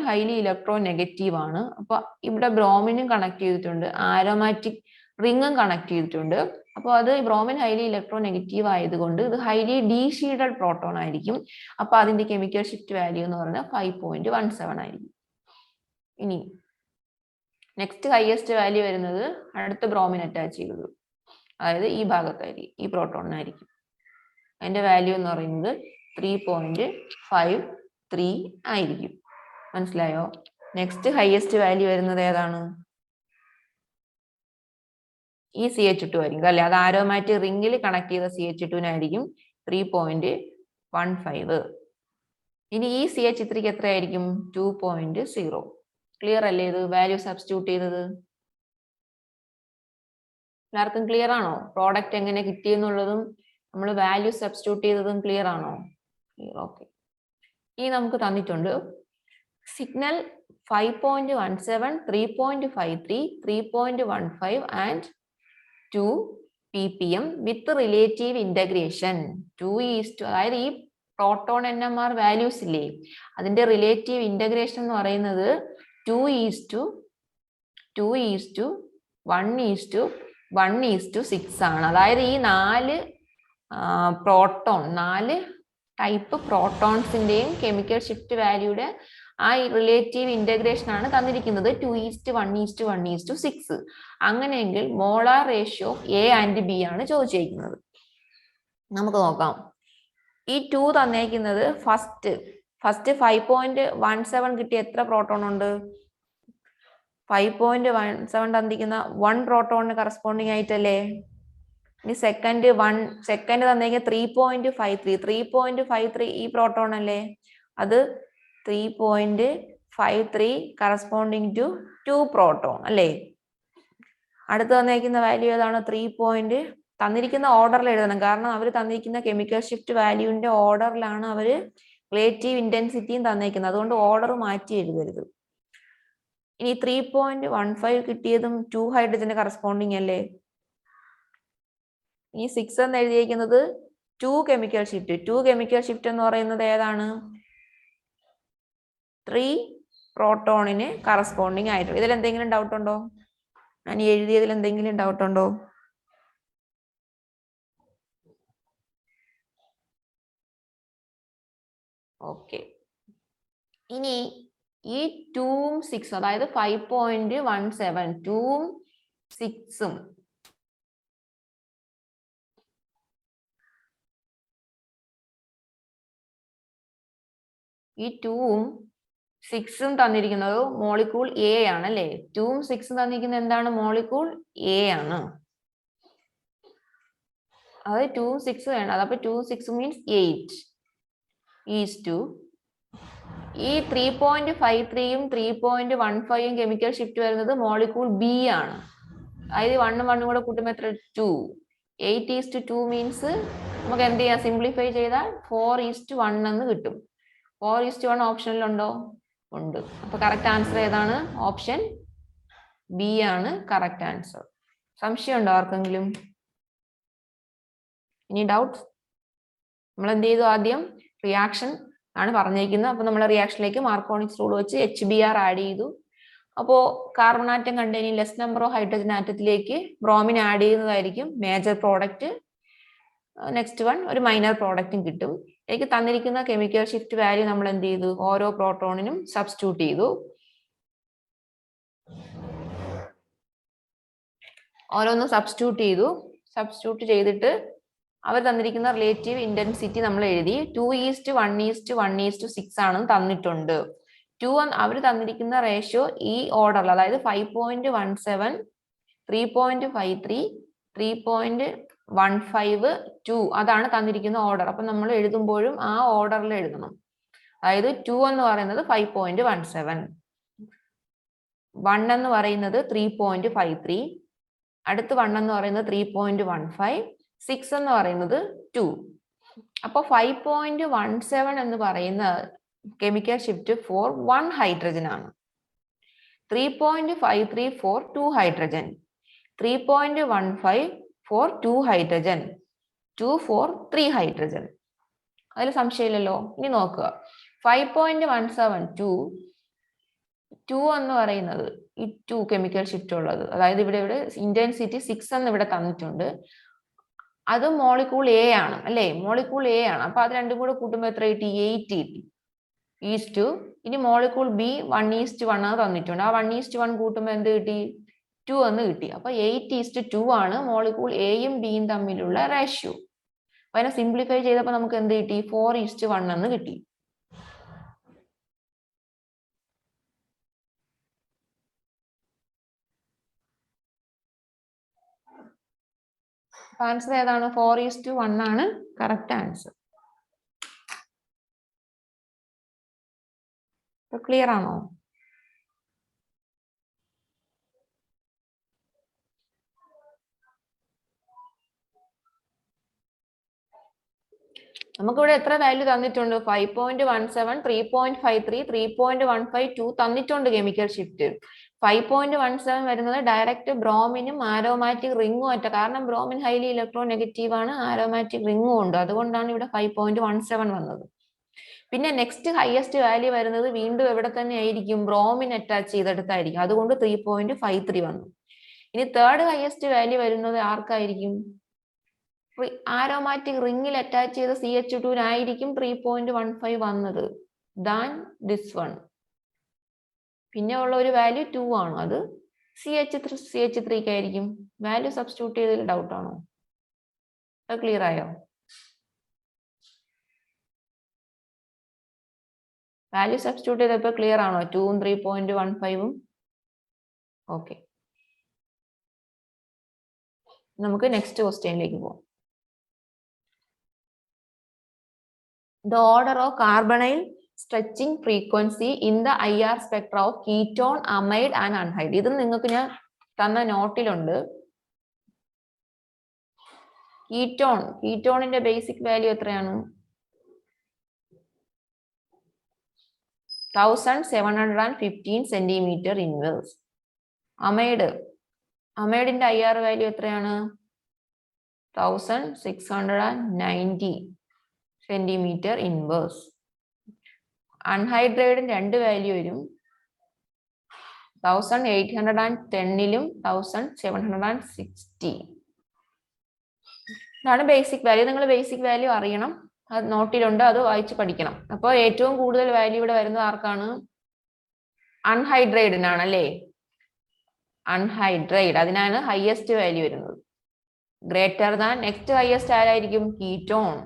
ഹൈലി ഇലക്ട്രോ നെഗറ്റീവ് ആണ്. അപ്പൊ ഇവിടെ ബ്രോമിനും കണക്ട് ചെയ്തിട്ടുണ്ട്, ആരോമാറ്റിക് റിങ്ങും കണക്ട് ചെയ്തിട്ടുണ്ട്. അപ്പോൾ അത് ബ്രോമിൻ ഹൈലി ഇലക്ട്രോ നെഗറ്റീവ് ആയതുകൊണ്ട് ഇത് ഹൈലി ഡീഷീൽഡഡ് പ്രോട്ടോൺ ആയിരിക്കും. അപ്പൊ അതിന്റെ കെമിക്കൽ ഷിഫ്റ്റ് വാല്യൂ എന്ന് പറഞ്ഞാൽ 5.17 ആയിരിക്കും. ഇനി നെക്സ്റ്റ് ഹയസ്റ്റ് വാല്യൂ വരുന്നത് അടുത്ത ബ്രോമിൻ അറ്റാച്ച് ചെയ്തത്, അതായത് ഈ ഭാഗത്തായിരിക്കും, ഈ പ്രോട്ടോണിനായിരിക്കും. അതിന്റെ വാല്യൂ എന്ന് പറയുന്നത് 3.53 ആയിരിക്കും. മനസ്സിലായോ? നെക്സ്റ്റ് ഹയസ്റ്റ് വാല്യൂ വരുന്നത് ഏതാണ്? ഈ CH2 ആയിരിക്കും അല്ലെ. അത് ആരോമാറ്റിക് റിംഗിൽ കണക്ട് ചെയ്ത CH2-നായിരിക്കും 3.15. ഇനി ഈ CH3 എത്രയായിരിക്കും? 2.0. ക്ലിയർ അല്ലേ? ഇത് വാല്യൂ സബ്സ്റ്റിറ്റ്യൂട്ട് ചെയ്തത് എല്ലാവർക്കും ക്ലിയർ ആണോ? പ്രോഡക്റ്റ് എങ്ങനെ കിട്ടിയെന്നുള്ളതും നമ്മൾ വാല്യൂ സബ്സ്റ്റിറ്റ്യൂട്ട് ചെയ്തതും ക്ലിയർ ആണോ? ഓക്കെ. ഇനി നമുക്ക് തന്നിട്ടുണ്ട് signal 5.17, 3.53, 3.15 and 2 ppm with relative integration 2:, അതായത് ഈ പ്രോട്ടോൺ NMR വാല്യൂസ് ഇല്ലേ, അതിന്റെ റിലേറ്റീവ് ഇന്റഗ്രേഷൻ എന്ന് പറയുന്നത് 2:1:1:6 ആണ്. അതായത് ഈ 4 ടൈപ്പ് പ്രോട്ടോൺസിന്റെയും കെമിക്കൽ ഷിഫ്റ്റ് വാല്യൂയുടെ ആ റിലേറ്റീവ് ഇന്റഗ്രേഷൻ ആണ് തന്നിരിക്കുന്നത് 2:1:1:6. അങ്ങനെയെങ്കിൽ molar ratio A and B ആണ് ചോദിച്ചിരിക്കുന്നത്. നമുക്ക് നോക്കാം. ഈ 2 തന്നേക്കുന്നത് ഫസ്റ്റ് 5.17 കിട്ടിയ എത്ര പ്രോട്ടോൺ ഉണ്ട്? 5.17 തന്നിരിക്കുന്ന 1 പ്രോട്ടോണിന് കറസ്പോണ്ടിങ് ആയിട്ടല്ലേ. ഇനി സെക്കൻഡ് തന്നേക്കുന്ന 3.53 ഈ പ്രോട്ടോൺ അല്ലേ, അത് 3.53 കറസ്പോണ്ടിങ് ടു 2 പ്രോട്ടോൺ അല്ലേ. അടുത്ത് തന്നേക്കുന്ന വാല്യൂ ഏതാണ്? 3. തന്നിരിക്കുന്ന ഓർഡറിൽ എഴുതണം, കാരണം അവർ തന്നിരിക്കുന്ന കെമിക്കൽ ഷിഫ്റ്റ് വാല്യൂവിന്റെ ഓർഡറിലാണ് അവർ റിലേറ്റീവ് ഇന്റൻസിറ്റിയും തന്നേക്കുന്നത്. അതുകൊണ്ട് ഓർഡർ മാറ്റി എഴുതരുത്. ഇനി 3.15 കിട്ടിയതും 2 ഹൈഡ്രജന് കറസ്പോണ്ടിങ് അല്ലേ. ഈ 6 എന്ന് എഴുതിയിരിക്കുന്നത് 2 കെമിക്കൽ ഷിഫ്റ്റ് എന്ന് പറയുന്നത് ഏതാണ്? 3 പ്രോട്ടോണിന് കറസ്പോണ്ടിങ് ആയിട്ട്. ഇതിൽ എന്തെങ്കിലും ഡൗട്ട് ഉണ്ടോ? ഞാൻ എഴുതിയതിൽ എന്തെങ്കിലും ഡൗട്ട് ഉണ്ടോ? ഓക്കെ. ഇനി ഈ 2ഉം 6, അതായത് 5.17 2ഉം 6ഉം ഈ 2ഉം 6ഉം തന്നിരിക്കുന്നത് മോളിക്യൂൾ A ആണ് അല്ലേ. 2ഉം 6ഉം തന്നിരിക്കുന്നത് എന്താണ്? മോളിക്യൂൾ A ആണ്. അതായത് 2ഉം 6 വേണം. അതപ്പോ 2 6 മീൻസ് 8 ഈസ് ടു ഈ 3.53യും 3.15യും കെമിക്കൽ ഷിഫ്റ്റ് വരുന്നത് മോളിക്യൂൾ B ആണ്. അതായത് 1ഉം 1ഉം കൂടെ കൂട്ടുമ്പോൾ എത്ര? 2. 8:2 മീൻസ് നമുക്ക് എന്ത് ചെയ്യാം? സിംപ്ലിഫൈ ചെയ്താൽ 4:1 എന്ന് കിട്ടും. 4:1 ഓപ്ഷനിലുണ്ടോ? ഉണ്ട്. അപ്പൊ കറക്റ്റ് ആൻസർ ഏതാണ്? ഓപ്ഷൻ B ആണ് കറക്റ്റ് ആൻസർ. സംശയം ഉണ്ടോ ആർക്കെങ്കിലും? ഇനി ഡൗട്ട്സ്? നമ്മൾ എന്ത് ചെയ്തു? ആദ്യം റിയാക്ഷൻ ആണ് പറഞ്ഞിരിക്കുന്നത്. അപ്പൊ നമ്മൾ റിയാക്ഷനിലേക്ക് മാർക്കോണിക്സ് റൂൾ വെച്ച് HBr ആഡ് ചെയ്തു. അപ്പോൾ carbon atom containing less number of hydrogen ആറ്റത്തിലേക്ക് ബ്രോമിൻ ആഡ് ചെയ്യുന്നതായിരിക്കും മേജർ പ്രോഡക്റ്റ്. നെക്സ്റ്റ് വൺ ഒരു മൈനർ പ്രോഡക്റ്റും കിട്ടും. എനിക്ക് തന്നിരിക്കുന്ന കെമിക്കൽ ഷിഫ്റ്റ് വാല്യൂ നമ്മൾ എന്ത് ചെയ്തു? ഓരോ പ്രോട്ടോണിനും സബ്സ്റ്റിറ്റ്യൂട്ട് ചെയ്തു. ഓരോന്നും സബ്സ്റ്റിറ്റ്യൂട്ട് ചെയ്തിട്ട് അവർ തന്നിരിക്കുന്ന റിലേറ്റീവ് ഇന്റൻസിറ്റി നമ്മൾ എഴുതി. 2:1:1:6 ആണെന്ന് തന്നിട്ടുണ്ട്. അവർ തന്നിരിക്കുന്ന റേഷ്യോ ഈ ഓർഡറിൽ, അതായത് 5.17, 3.53, 3.15, 2 അതാണ് തന്നിരിക്കുന്ന ഓർഡർ. അപ്പൊ നമ്മൾ എഴുതുമ്പോഴും ആ ഓർഡറിൽ എഴുതണം. അതായത് 2 എന്ന് പറയുന്നത് 5.17, 1 എന്ന് പറയുന്നത് 3.53, അടുത്ത് 1 എന്ന് പറയുന്നത് 3.15, 6 എന്ന് പറയുന്നത് 2. അപ്പോൾ 5.17 എന്ന് പറയുന്ന കെമിക്കൽ ഷിഫ്റ്റ് ഫോർ 1 ഹൈഡ്രജൻ ആണ്. 3.53 for 2 hydrogen, 3.15 for 2 hydrogen, 2 for 3 hydrogen. അതിൽ സംശയമില്ലല്ലോ. ഇനി നോക്കുക, 5.17 2 എന്ന് പറയുന്നത് ഈ 2 കെമിക്കൽ ഷിഫ്റ്റ് ഉള്ളത്, അതായത് ഇവിടെ ഇന്റൻസിറ്റി 6 എന്ന് ഇവിടെ തന്നിട്ടുണ്ട്. അത് മോളിക്യൂൾ എ ആണ് അല്ലേ? മോളിക്യൂൾ എ ആണ്. അപ്പൊ അത് രണ്ടും കൂടെ കൂട്ടുമ്പോൾ എത്ര കിട്ടി? 8 കിട്ടി. ഈസ്റ്റു. ഇനി മോളിക്യൂൾ ബി 1:1 ആണ് തന്നിട്ടുണ്ട്. ആ 1:1 കൂട്ടുമ്പോൾ എന്ത് കിട്ടി? 2 എന്ന് കിട്ടി. അപ്പൊ 8:2 ആണ് മോളിക്യൂൾ എയും ബിയും തമ്മിലുള്ള റേഷ്യോ. അപ്പൊ അതിനെ സിംപ്ലിഫൈ ചെയ്തപ്പോൾ നമുക്ക് എന്ത് കിട്ടി? 4:1 എന്ന് കിട്ടി. ആൻസർ ഏതാണ്? 4:1 ആണ് കറക്റ്റ് ആൻസർ. ക്ലിയർ ആണോ? നമുക്കിവിടെ എത്ര വാല്യൂ തന്നിട്ടുണ്ട്? 5.17, 3.53, 3.15, 2 തന്നിട്ടുണ്ട് കെമിക്കൽ ഷിഫ്റ്റ്. 5.17 വരുന്നത് ഡയറക്റ്റ് ബ്രോമിനും ആരോമാറ്റിക് റിംഗും ആയിട്ട്. കാരണം ബ്രോമിൻ ഹൈലി ഇലക്ട്രോ നെഗറ്റീവ് ആണ്, ആരോമാറ്റിക് റിംഗും ഉണ്ട്. അതുകൊണ്ടാണ് ഇവിടെ 5.17 വന്നത്. പിന്നെ നെക്സ്റ്റ് ഹയസ്റ്റ് വാല്യൂ വരുന്നത് വീണ്ടും എവിടെ തന്നെ ആയിരിക്കും? ബ്രോമിൻ അറ്റാച്ച് ചെയ്തെടുത്തായിരിക്കും. അതുകൊണ്ട് 3.53 വന്നു. ഇനി തേർഡ് ഹയസ്റ്റ് വാല്യൂ വരുന്നത് ആർക്കായിരിക്കും? ആരോമാറ്റിക് റിംഗിൽ അറ്റാച്ച് ചെയ്ത CH2-നായിരിക്കും 3.15 വന്നത് ദാൻ ദിസ് വൺ. പിന്നെ ഉള്ള ഒരു വാല്യൂ 2 ആണ്, അത് CH3 ആയിരിക്കും. വാല്യൂ സബ്സ്റ്റിറ്റ്യൂട്ട് ചെയ്തതിൽ ഡൗട്ട് ആണോ? അത് ക്ലിയർ ആയോ? വാല്യൂ സബ്സ്റ്റിറ്റ്യൂട്ട് ചെയ്തപ്പോൾ ക്ലിയർ ആണോ? 2ഉം 3.15ഉം. ഓക്കെ, നമുക്ക് നെക്സ്റ്റ് ക്വസ്റ്റ്യനിലേക്ക് പോകാം. The order of carbonyl stretching frequency in the IR spectra of ketone, amide and anhydride. ഇത് നിങ്ങൾക്ക് ഞാൻ തന്ന നോട്ടിലുണ്ട്. കീറ്റോണിന്റെ ബേസിക് വാല്യൂ എത്രയാണ്? 1715 സെന്റിമീറ്റർ ഇൻവേഴ്സ്. അമൈഡിന്റെ IR വാല്യൂ എത്രയാണ്? 1690 സെന്റിമീറ്റർ ഇൻവേഴ്സ്. അൺഹൈഡ്രേഡിന് രണ്ട് വാല്യൂ വരും, 1810ലും 1760. ഇതാണ് ബേസിക് വാല്യൂ. നിങ്ങൾ ബേസിക് വാല്യൂ അറിയണം, അത് നോട്ടിലുണ്ട്, അത് വായിച്ച് പഠിക്കണം. അപ്പോൾ ഏറ്റവും കൂടുതൽ വാല്യൂ ഇവിടെ വരുന്നത് ആർക്കാണ്? അൺഹൈഡ്രേഡിനാണ് അല്ലേ? അൺഹൈഡ്രേഡ്, അതിനാണ് ഹയസ്റ്റ് വാല്യൂ വരുന്നത്. ഗ്രേറ്റർ ദാൻ നെക്സ്റ്റ് ഹയസ്റ്റ് ആരായിരിക്കും? കീറ്റോൺ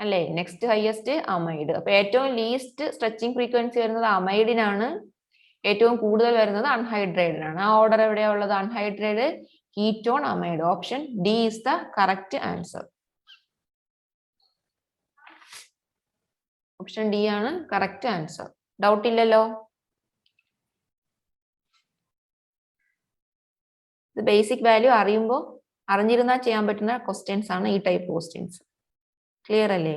അല്ലേ? Next highest amide. അപ്പൊ ഏറ്റവും ലീസ്റ്റ് സ്ട്രെച്ചിങ് ഫ്രീക്വൻസി വരുന്നത് അമൈഡിനാണ്, ഏറ്റവും കൂടുതൽ വരുന്നത് അൺഹൈഡ്രേഡിനാണ്. ആ ഓർഡർ എവിടെയാ ഉള്ളത്? Anhydride, ketone, amide. Option D is the correct answer. Option D ആണ് കറക്റ്റ് ആൻസർ. ഡൗട്ട് ഇല്ലല്ലോ? ഇത് ബേസിക് വാല്യൂ അറിഞ്ഞിരുന്നാൽ ചെയ്യാൻ പറ്റുന്ന ക്വസ്റ്റ്യൻസ് ആണ് ഈ ടൈപ്പ് ക്വസ്റ്റ്യൻസ്. ക്ലിയർ അല്ലേ?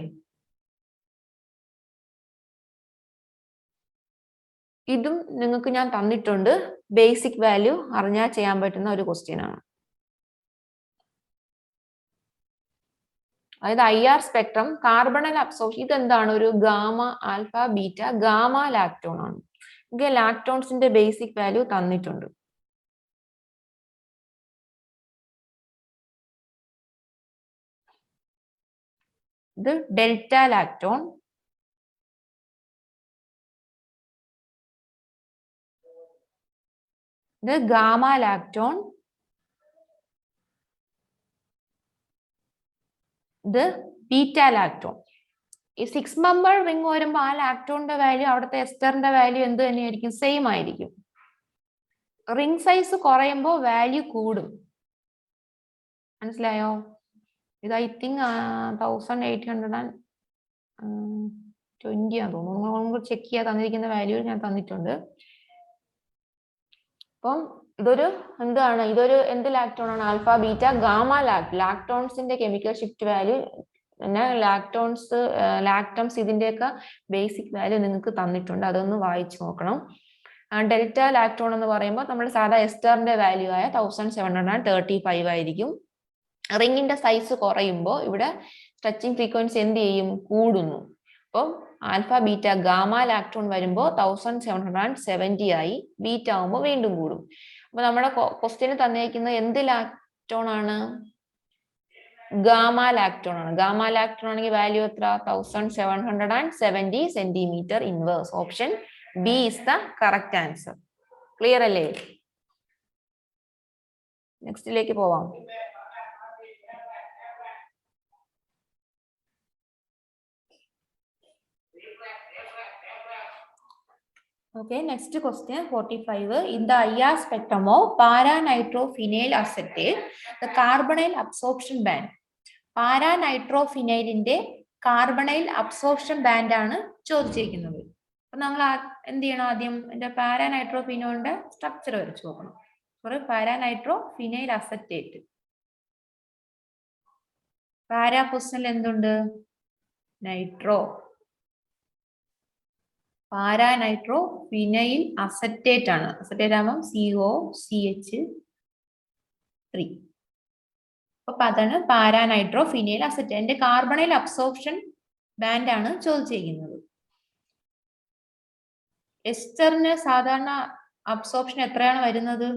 ഇതും നിങ്ങൾക്ക് ഞാൻ തന്നിട്ടുണ്ട്. ബേസിക് വാല്യൂ അറിഞ്ഞാൽ ചെയ്യാൻ പറ്റുന്ന ഒരു ക്വസ്റ്റ്യൻ ആണ്. അതായത് IR സ്പെക്ട്രം കാർബണൽ അബ്സോർപ്ഷൻ. ഇതെന്താണ്? ഒരു gamma, alpha, beta, gamma lactone ആണ്. ലാക്ടോൺസിന്റെ ബേസിക് വാല്യൂ തന്നിട്ടുണ്ട്. ഇത് ഡെൽറ്റ ലാക്ടോൺ, ഇത് ഗാമ ലാക്ടോൺ, ഇത് ബീറ്റ ലാക്ടോൺ. ഈ 6 മെമ്പർ റിംഗ് വരുമ്പോൾ ആ ലാക്ടോണിന്റെ വാല്യൂ അവിടുത്തെ എസ്റ്ററിന്റെ വാല്യൂ എന്ത് തന്നെയായിരിക്കും? സെയിം ആയിരിക്കും. റിംഗ് സൈസ് കുറയുമ്പോൾ വാല്യൂ കൂടും. മനസ്സിലായോ? ഇത് ഐ തിങ്ക് 1820 ആണെന്ന് തോന്നുന്നു. നമുക്ക് ചെക്ക് ചെയ്യാൻ തന്നിരിക്കുന്ന വാല്യൂ ഞാൻ തന്നിട്ടുണ്ട്. അപ്പം ഇതൊരു എന്താണ്? ഇതൊരു എന്ത് ലാക്ടോൺ ആണ്? ആൽഫ ബീറ്റ ഗാമ ലാക്ടോൺസിന്റെ കെമിക്കൽ ഷിഫ്റ്റ് വാല്യൂ പിന്നെ ലാക്ടംസ് ഇതിന്റെയൊക്കെ ബേസിക് വാല്യൂ നിങ്ങൾക്ക് തന്നിട്ടുണ്ട്. അതൊന്ന് വായിച്ചു നോക്കണം. ഡെൽറ്റ ലാക്ടോൺ എന്ന് പറയുമ്പോൾ നമ്മൾ സാധാ എസ്റ്ററിന്റെ വാല്യൂ ആയ 1735 ആയിരിക്കും. റിങ്ങിന്റെ സൈസ് കുറയുമ്പോൾ ഇവിടെ സ്ട്രെച്ചിങ് ഫ്രീക്വൻസി എന്ത് ചെയ്യും? കൂടുന്നു. അപ്പം ആൽഫ ബീറ്റ ഗാമ ലാക്ടോൺ വരുമ്പോൾ 1770 ആയി. ബീറ്റ ആവുമ്പോൾ വീണ്ടും കൂടും. അപ്പൊ നമ്മുടെ ക്വസ്റ്റ്യന് തന്നിരിക്കുന്നത് എന്ത് ലാക്ടോൺ ആണ്? ഗാമ ലാക്ടോൺ ആണ്. ഗാമ ലാക്ടോൺ ആണെങ്കിൽ വാല്യൂ എത്ര? 1770 centimetre inverse. Option B is the correct answer. Clear അല്ലേ? നെക്സ്റ്റിലേക്ക് പോവാം. Okay, next question 45. In the IR spectrum of paranitrophenyl acetate, the carbonyl absorption band. പാരാനൈട്രോഫിനൈലിന്റെ കാർബണൈൽ അബ്സോർപ്ഷൻ ബാൻഡ് ആണ് ചോദിച്ചിരിക്കുന്നത്. അപ്പൊ നമ്മൾ എന്ത് ചെയ്യണം? ആദ്യം എന്റെ പാരാനൈട്രോഫിനോളിന്റെ സ്ട്രക്ചർ വരച്ചു നോക്കണം. Sorry, പാരാനൈട്രോഫിനൈൽ acetate. പാരാ പൊസിഷനിൽ എന്തുണ്ട്? നൈട്രോ. പാരാനൈട്രോഫിനൈൽ അസറ്റേറ്റ് ആണ്. അസറ്റേറ്റ് ആകുമ്പോൾ COCH3. അപ്പൊ അതാണ് പാരാനൈട്രോഫിനൈൽ അസറ്റേറ്റ്. എന്റെ കാർബണൈൽ അബ്സോർപ്ഷൻ ബാൻഡ് ആണ് ചോദിച്ചിരിക്കുന്നത്. എസ്റ്ററിന് സാധാരണ അബ്സോർപ്ഷൻ എത്രയാണ് വരുന്നത്?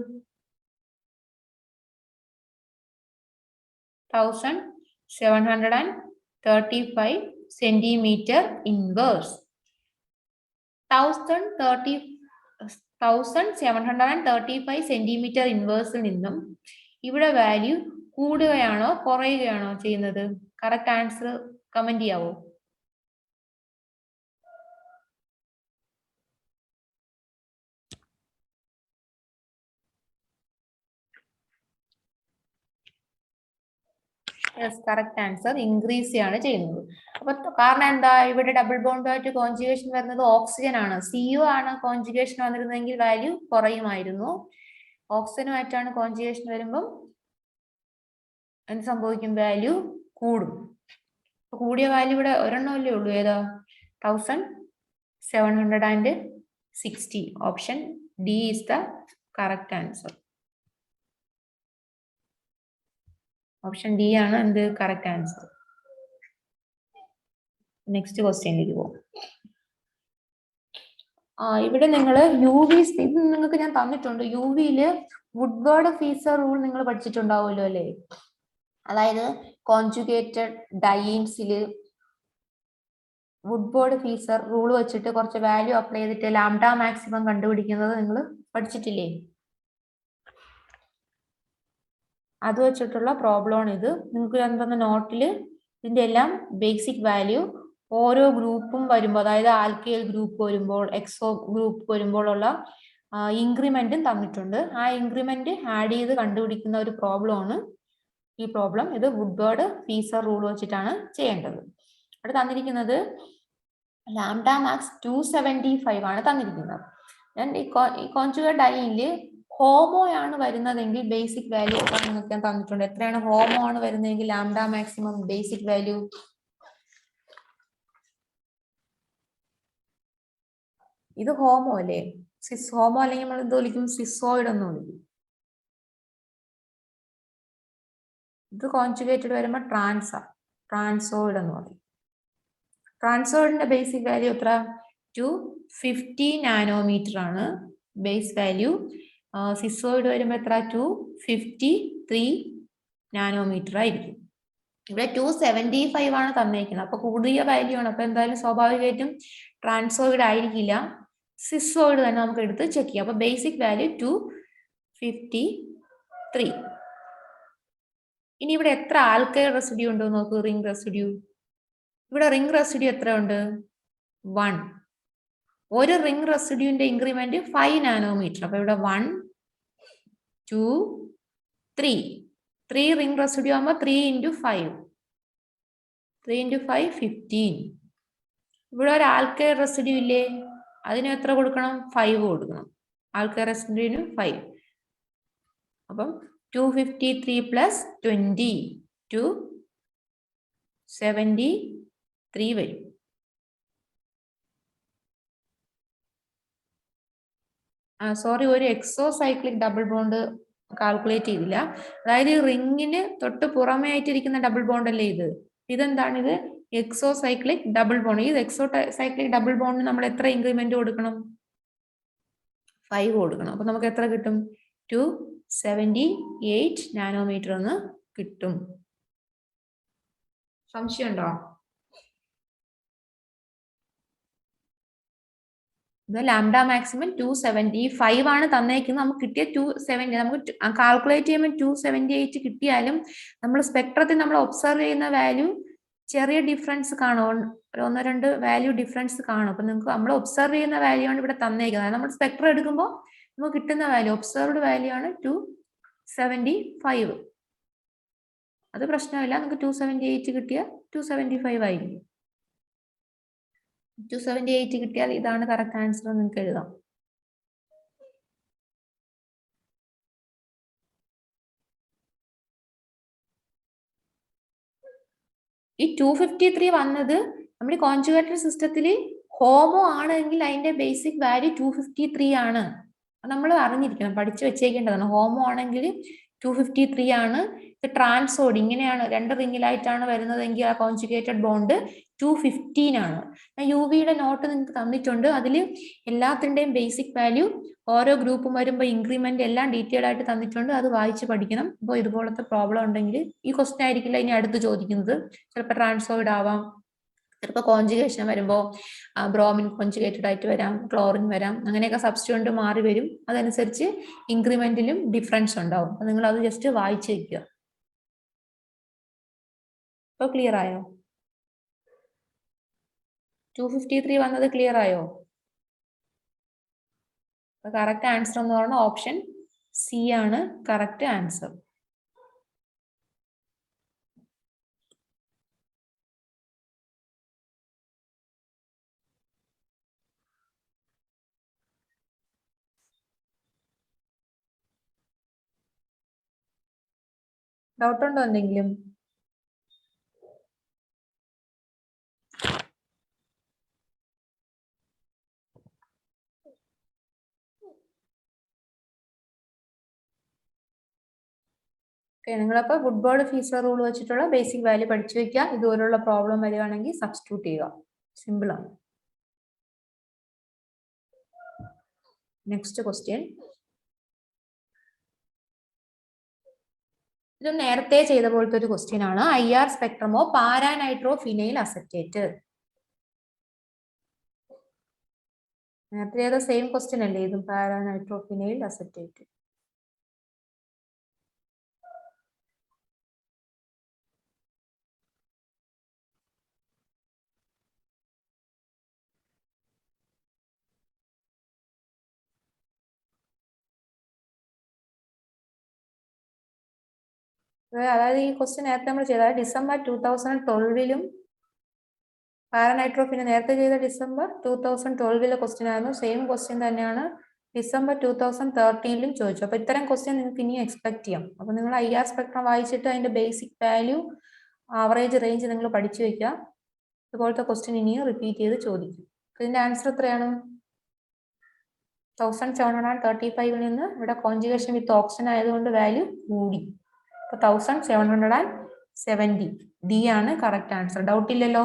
1735 സെന്റിമീറ്റർ ഇൻവേഴ്സ്. 1735 സെന്റിമീറ്റർ ഇൻവേഴ്സിൽ നിന്നും ഇവിടെ വാല്യൂ കൂടുകയാണോ കുറയുകയാണോ ചെയ്യുന്നത്? കറക്റ്റ് ആൻസർ കമന്റ് ചെയ്യാവോ? യെസ്, കറക്റ്റ് ആൻസർ ഇൻക്രീസ് ചെയ്യാണ് ചെയ്യുന്നത്. അപ്പൊ കാരണം എന്താ? ഇവിടെ ഡബിൾ ബോണ്ടായിട്ട് കോൺജുഗേഷൻ വരുന്നത് ഓക്സിജൻ ആണ്. CO ആണ് കോൺജുഗേഷൻ വന്നിരുന്നെങ്കിൽ വാല്യൂ കുറയുമായിരുന്നു. ഓക്സിജനുമായിട്ടാണ് കോൺജുഗേഷൻ വരുമ്പം എന്ത് സംഭവിക്കും? വാല്യൂ കൂടും. അപ്പൊ കൂടിയ വാല്യൂ ഇവിടെ ഒരെണ്ണമല്ലേ ഉള്ളൂ. ഏതാ? 1760. Option D is the correct answer. Option D ആണ് എന്ത്? Correct answer. നെക്സ്റ്റ് ക്വസ്റ്റ്യനിലേക്ക് പോകും. ഇവിടെ നിങ്ങൾ UV ഇത് നിങ്ങൾക്ക് ഞാൻ തന്നിട്ടുണ്ട്. UVയില് വുഡ്വേർഡ് ഫീസർ റൂൾ നിങ്ങൾ പഠിച്ചിട്ടുണ്ടാവുമല്ലോ അല്ലേ? അതായത് കോൺജുഗേറ്റഡ് ഡയീൻസിൽ വുഡ്വേർഡ് ഫീസർ റൂൾ വെച്ചിട്ട് കുറച്ച് വാല്യൂ അപ്ലൈ ചെയ്തിട്ട് ലാംഡ മാക്സിമം കണ്ടുപിടിക്കുന്നത് നിങ്ങൾ പഠിച്ചിട്ടില്ലേ? അത് വെച്ചിട്ടുള്ള പ്രോബ്ലം ആണ് ഇത്. നിങ്ങൾക്ക് ഞാൻ തന്ന നോട്ടിൽ ഇതിന്റെ എല്ലാം ബേസിക് വാല്യൂ ഓരോ ഗ്രൂപ്പും വരുമ്പോൾ, അതായത് ആൽക്കൈൽ ഗ്രൂപ്പ് വരുമ്പോൾ, എക്സോ ഗ്രൂപ്പ് വരുമ്പോഴുള്ള ഇൻക്രിമെന്റും തന്നിട്ടുണ്ട്. ആ ഇൻക്രിമെന്റ് ആഡ് ചെയ്ത് കണ്ടുപിടിക്കുന്ന ഒരു പ്രോബ്ലം ആണ് ഈ പ്രോബ്ലം. ഇത് വുഡ്വേർഡ് ഫീസർ റൂൾ വെച്ചിട്ടാണ് ചെയ്യേണ്ടത്. അവിടെ തന്നിരിക്കുന്നത് ലാംഡ മാക്സ് 275 ആണ് തന്നിരിക്കുന്നത്. ഈ കോൺജുഗേറ്റ് ഡൈയില് ഹോമോ ആണ് വരുന്നതെങ്കിൽ ബേസിക് വാല്യൂ നിങ്ങൾക്ക് ഞാൻ തന്നിട്ടുണ്ട്. എത്രയാണ് ഹോമോ ആണ് വരുന്നതെങ്കിൽ ലാംഡ മാക്സിമം ബേസിക് വാല്യൂ? ഇത് ഹോമോ അല്ലേ? സിസ് ഹോമോ അല്ലെങ്കിൽ നമ്മൾ എന്ത് വിളിക്കും? സിസോയിഡ് എന്ന് വിളിക്കും. ഇത് കോൺജുഗേറ്റഡ് വരുമ്പോൾ ട്രാൻസോയിഡ് എന്ന് പറയും. ട്രാൻസോയിഡിന്റെ ബേസിക് വാല്യൂ എത്ര? 250 നാനോമീറ്റർ ആണ് ബേസ് വാല്യൂ. സിസോയിഡ് വരുമ്പോൾ എത്ര? 253 നാനോമീറ്റർ ആയിരിക്കും. ഇവിടെ 275 ആണ് തന്നേക്കുന്നത്. അപ്പൊ കൂടിയ വാല്യൂ ആണ്. അപ്പൊ എന്തായാലും സ്വാഭാവികമായിട്ടും ട്രാൻസോയിഡ് ആയിരിക്കില്ല, സിസോയിഡ് തന്നെ നമുക്ക് എടുത്ത് ചെക്ക് ചെയ്യാം. അപ്പൊ ബേസിക് വാല്യൂ 253. ഇനി ഇവിടെ എത്ര ആൽക്കൈൽ റെസിഡ്യൂ ഉണ്ടോ നോക്കൂ, റിംഗ് റെസിഡ്യൂ. ഇവിടെ റിംഗ് റെസിഡ്യൂ എത്ര ഉണ്ട്? 1. ഒരു റിംഗ് റെസിഡ്യൂവിന്റെ ഇൻക്രിമെന്റ് 5 നാനോമീറ്റർ. അപ്പൊ ഇവിടെ 1 2 3 3 റിംഗ് റെസിഡ്യൂ ആകുമ്പോൾ 3 × 5 3 × 5 15. ഇവിടെ ഒരു ആൽക്കൈൽ റെസിഡ്യൂ ഇല്ലേ, അതിന് എത്ര കൊടുക്കണം? 5 കൊടുക്കണം. ആൽക്കൈൽ റെസിഡ്യൂവിന് 5. അപ്പം 253 + 20 273 വരും. സോറി, ഒരു എക്സോസൈക്ലിക് ഡബിൾ ബോണ്ട് കാൽക്കുലേറ്റ് ചെയ്തില്ല. അതായത് ഈ റിങ്ങിന് തൊട്ട് പുറമേ ആയിട്ടിരിക്കുന്ന ഡബിൾ ബോണ്ട് അല്ലേ ഇത്. ഇതെന്താണിത്? എക്സോസൈക്ലിക് ഡബിൾ ബോണ്ട്. ഈ എക്സോസൈക്ലിക് ഡബിൾ ബോണ്ടിന് നമ്മൾ എത്ര ഇൻക്രിമെന്റ് കൊടുക്കണം? 5 കൊടുക്കണം. അപ്പൊ നമുക്ക് എത്ര കിട്ടും? 278 നാനോമീറ്റർ എന്ന് കിട്ടും. സംശയമുണ്ടോ? ഇത് ലാംഡ മാക്സിമം 275 ആണ് തന്നേക്കുന്നത്. നമുക്ക് കിട്ടിയ 270. നമുക്ക് കാൽക്കുലേറ്റ് ചെയ്യുമ്പോൾ 278 കിട്ടിയാലും നമ്മൾ സ്പെക്ട്രത്തിൽ നമ്മൾ ഒബ്സർവ് ചെയ്യുന്ന വാല്യൂ ചെറിയ ഡിഫറൻസ് കാണും, ഒരു 1-2 വാല്യൂ ഡിഫറൻസ് കാണും. അപ്പൊ നിങ്ങൾക്ക് നമ്മൾ ഒബ്സർവ് ചെയ്യുന്ന വാല്യൂ ആണ് ഇവിടെ തന്നേക്കുന്നത്. നമ്മൾ സ്പെക്ട്രം എടുക്കുമ്പോൾ നമുക്ക് കിട്ടുന്ന വാല്യൂ, ഒബ്സർവ്ഡ് വാല്യൂ ആണ് 275. അത് പ്രശ്നമില്ല, നമുക്ക് 278 കിട്ടിയ 275 ആയിരിക്കും. 278 കിട്ടിയാൽ ഇതാണ് കറക്റ്റ് ആൻസർ എന്ന് നിങ്ങൾക്ക് എഴുതാം. ഈ 253 വന്നത് നമ്മുടെ കോൺജുഗേറ്റഡ് സിസ്റ്റത്തിൽ ഹോമോ ആണെങ്കിൽ അതിന്റെ ബേസിക് വാല്യൂ 253 ആണ്. നമ്മൾ അറിഞ്ഞിരിക്കണം, പഠിച്ചു വെച്ചേക്കേണ്ടതാണ്. ഹോമോ ആണെങ്കിൽ 253 ആണ്. ഇത് ട്രാൻസോഡ് ഇങ്ങനെയാണ്, 2 റിങ്ങിലായിട്ടാണ് വരുന്നതെങ്കിൽ ആ കോൺജുഗേറ്റഡ് ബോണ്ട് 215 ആണ്. യുവിയുടെ നോട്ട് നിങ്ങൾക്ക് തന്നിട്ടുണ്ട്. അതിൽ എല്ലാത്തിൻ്റെയും ബേസിക് വാല്യൂ, ഓരോ ഗ്രൂപ്പും വരുമ്പോൾ ഇൻക്രിമെന്റ് എല്ലാം ഡീറ്റെയിൽ ആയിട്ട് തന്നിട്ടുണ്ട്. അത് വായിച്ച് പഠിക്കണം. അപ്പോൾ ഇതുപോലത്തെ പ്രോബ്ലം ഉണ്ടെങ്കിൽ ഈ ക്വസ്റ്റ്യൻ ആയിരിക്കില്ല ഇനി അടുത്ത് ചോദിക്കുന്നത്. ചിലപ്പോൾ ട്രാൻസോയിഡ് ആവാം, ചിലപ്പോൾ കോൺജുഗേഷൻ വരുമ്പോൾ ബ്രോമിൻ കോൺജുഗേറ്റഡ് ആയിട്ട് വരാം, ക്ലോറിൻ വരാം, അങ്ങനെയൊക്കെ സബ്സ്റ്റിറ്റ്യൂന്റ് മാറി വരും. അതനുസരിച്ച് ഇൻക്രിമെന്റിലും ഡിഫറൻസ് ഉണ്ടാവും. അപ്പൊ നിങ്ങൾ അത് ജസ്റ്റ് വായിച്ച് വെക്കുക. ഇപ്പൊ ക്ലിയർ ആയോ? 253 വന്നത് ക്ലിയർ ആയോ? കറക്റ്റ് ആൻസർ എന്ന് പറഞ്ഞാൽ ഓപ്ഷൻ സി ആണ് കറക്റ്റ് ആൻസർ. ഡൗട്ട് ഉണ്ടോ എന്തെങ്കിലും? ഓക്കെ, നിങ്ങളപ്പോൾ ഗുഡ് ബോർഡ് ഫീസർ റൂൾ വെച്ചിട്ടുള്ള ബേസിക് വാല്യൂ പഠിച്ചു വെക്കുക. ഇതുപോലുള്ള പ്രോബ്ലം വരികയാണെങ്കിൽ സബ്സ്റ്റിറ്റ്യൂട്ട് ചെയ്യുക. സിമ്പിൾ ആണ്. Next question. ഇത് നേരത്തെ ചെയ്ത പോലത്തെ ഒരു ക്വസ്റ്റ്യൻ ആണ്. IR സ്പെക്ട്രമോ പാരാനൈട്രോ ഫിനൈൽ അസറ്റേറ്റ്. നേരത്തെ ചെയ്ത സെയിം ക്വസ്റ്റ്യൻ അല്ലേ ഇതും, പാരാനൈട്രോ ഫിനൈൽ അസറ്റേറ്റ്. അതായത് ഈ ക്വസ്റ്റ്യൻ നേരത്തെ നമ്മൾ ചെയ്ത ഡിസംബർ 2012 പാരാനൈട്രോഫിനെ നേരത്തെ ചെയ്ത ഡിസംബർ 2012 ക്വസ്റ്റ്യൻ ആയിരുന്നു. സെയിം ക്വസ്റ്റ്യൻ തന്നെയാണ് ഡിസംബർ 2013 ചോദിച്ചു. അപ്പൊ ഇത്തരം ക്വസ്റ്റ്യൻ നിങ്ങൾക്ക് ഇനി എക്സ്പെക്ട് ചെയ്യാം. അപ്പൊ നിങ്ങൾ IR സ്പെക്ട്രം വായിച്ചിട്ട് അതിന്റെ ബേസിക് വാല്യൂ, ആവറേജ് റേഞ്ച് നിങ്ങൾ പഠിച്ചു വെക്കുക. ഇതുപോലത്തെ ക്വസ്റ്റ്യൻ ഇനിയും റിപ്പീറ്റ് ചെയ്ത് ചോദിക്കും. ഇതിന്റെ ആൻസർ എത്രയാണ്? 1735 നിന്ന് ഇവിടെ കോൺജുഗേഷൻ വിത്ത് ഓക്സിജൻ ആയതുകൊണ്ട് വാല്യൂ കൂടി. അപ്പൊ 1770 ഡി ആണ് കറക്റ്റ് ആൻസർ. ഡൗട്ട് ഇല്ലല്ലോ?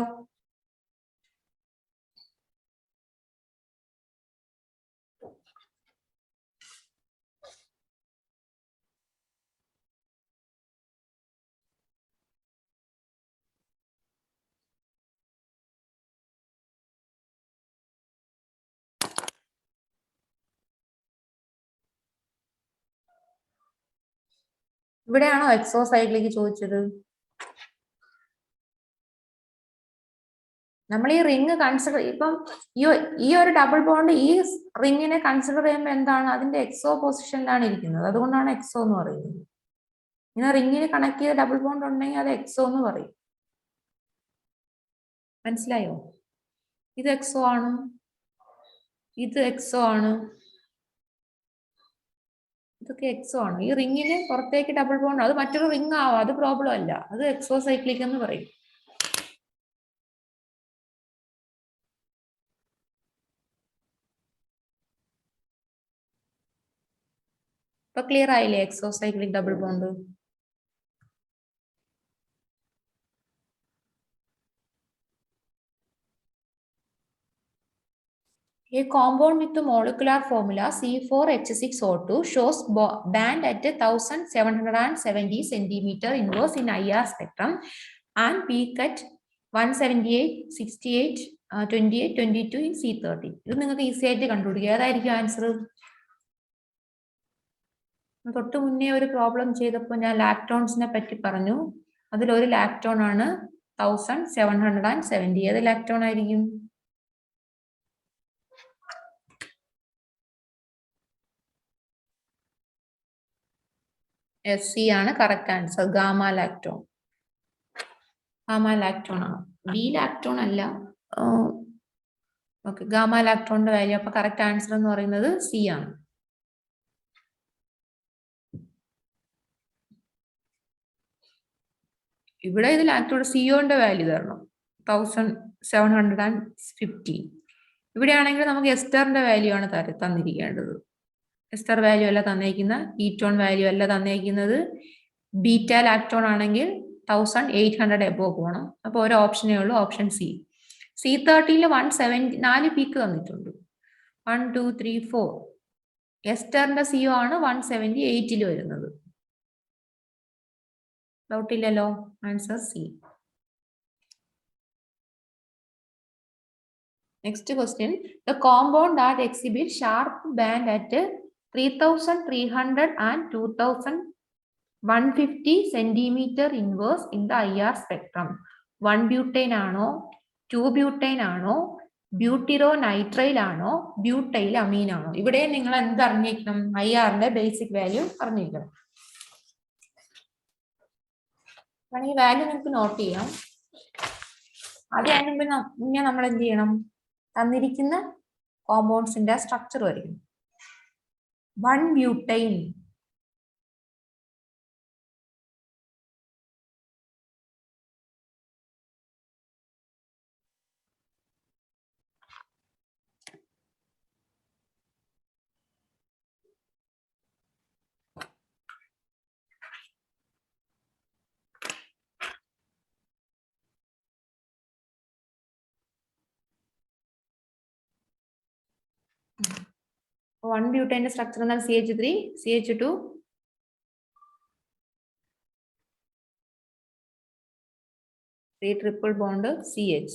ഇവിടെയാണോ എക്സോസൈക്ലിക് ചോദിച്ചത്? നമ്മൾ ഈ റിങ് കൺസിഡർ ഇപ്പം ഈ ഒരു ഡബിൾ ബോണ്ട് ഈ റിങ്ങിനെ കൺസിഡർ ചെയ്യുമ്പോൾ എന്താണ്, അതിന്റെ എക്സോ പൊസിഷനിലാണ് ഇരിക്കുന്നത്. അതുകൊണ്ടാണ് എക്സോ എന്ന് പറയുന്നത്. ഇങ്ങനെ റിങ്ങിന് കണക്ട് ചെയ്ത ഡബിൾ ബോണ്ട് ഉണ്ടെങ്കിൽ അത് എക്സോ എന്ന് പറയും. മനസ്സിലായോ? ഇത് എക്സോ ആണ്, ഇത് എക്സോ ആണ്, ഇതൊക്കെ എക്സോ ആണ്. ഈ റിങ്ങിന് പുറത്തേക്ക് ഡബിൾ ബോണ്ട്, അത് മറ്റൊരു റിങ് ആവാം, അത് പ്രോബ്ലം അല്ല, അത് എക്സോസൈക്ലിക് എന്ന് പറയും. ഇപ്പൊ ക്ലിയർ ആയില്ലേ exocyclic double bond? A compound with the molecular formula C4H6O2 shows band at 1770 centimeter inverse in IR spectrum and peak at 178, 68, 28, 22 in C30. ഇത് നിങ്ങൾക്ക് ഈസി ആയിട്ട് കണ്ടുപിടിക്കുക. ഏതായിരിക്കും ആൻസർ? തൊട്ട് മുന്നേ ഒരു പ്രോബ്ലം ചെയ്തപ്പോൾ ഞാൻ ലാക്ടോൺസിനെ പറ്റി പറഞ്ഞു. അതിലൊരു ലാക്ടോൺ ആണ് 1770. ഏത് ലാക്ടോൺ ആയിരിക്കും? എസ് സി ആണ് correct answer. Gamma lactone. Gamma lactone ആണ്, ബി ലാക്ടോൺ അല്ല. ഓക്കെ, ഗാമ ലാക്ടോണിന്റെ വാല്യൂ. അപ്പൊ കറക്റ്റ് ആൻസർ എന്ന് പറയുന്നത് സി ആണ്. ഇവിടെ ഇത് ലാക്ടോൺ സിഒന്റെ വാല്യൂ തരണം 1750. ഇവിടെ ആണെങ്കിൽ നമുക്ക് എസ്റ്ററിന്റെ വാല്യൂ ആണ് തന്നിരിക്കേണ്ടത്. എസ്റ്റർ വാല്യൂ അല്ല തന്നേക്കുന്ന, കീറ്റോൺ വാല്യൂ അല്ല തന്നേക്കുന്നത്. ബീറ്റ ലാക്ടോൺ ആണെങ്കിൽ 1800 എബോ പോകണം. അപ്പൊ ഒരു ഓപ്ഷനേ ഉള്ളൂ, ഓപ്ഷൻ സി. C30 174 പീക്ക് തന്നിട്ടുണ്ട്. 1, 2, 3, 4. എസ്റ്ററിന്റെ സിഒ ആണ് 178 വരുന്നത്. ഡൗട്ട് ഇല്ലല്ലോ? Answer C. Next question. The compound that exhibits sharp band at 3300 and 2150 centimeter inverse in the IR spectrum. 1-butane ആണോ, 2-butane ആണോ, ബ്യൂട്ടിറോനൈട്രൈൽ ആണോ, ബ്യൂട്ടൈൽ അമീൻ ആണോ? ഇവിടെ നിങ്ങൾ എന്ത് അറിഞ്ഞിരിക്കണം? IRന്റെ ബേസിക് വാല്യൂ അറിഞ്ഞിരിക്കണം. ഈ വാല്യൂ നിങ്ങൾക്ക് നോട്ട് ചെയ്യാം. ആദ്യം നമ്മൾ എന്ത് ചെയ്യണം? തന്നിരിക്കുന്ന കോമ്പൗണ്ട്സിന്റെ സ്ട്രക്ചർ വരും. 1-butane butane സ്ട്രക്ചർ എന്നാൽ CH3, CH2, triple bond CH.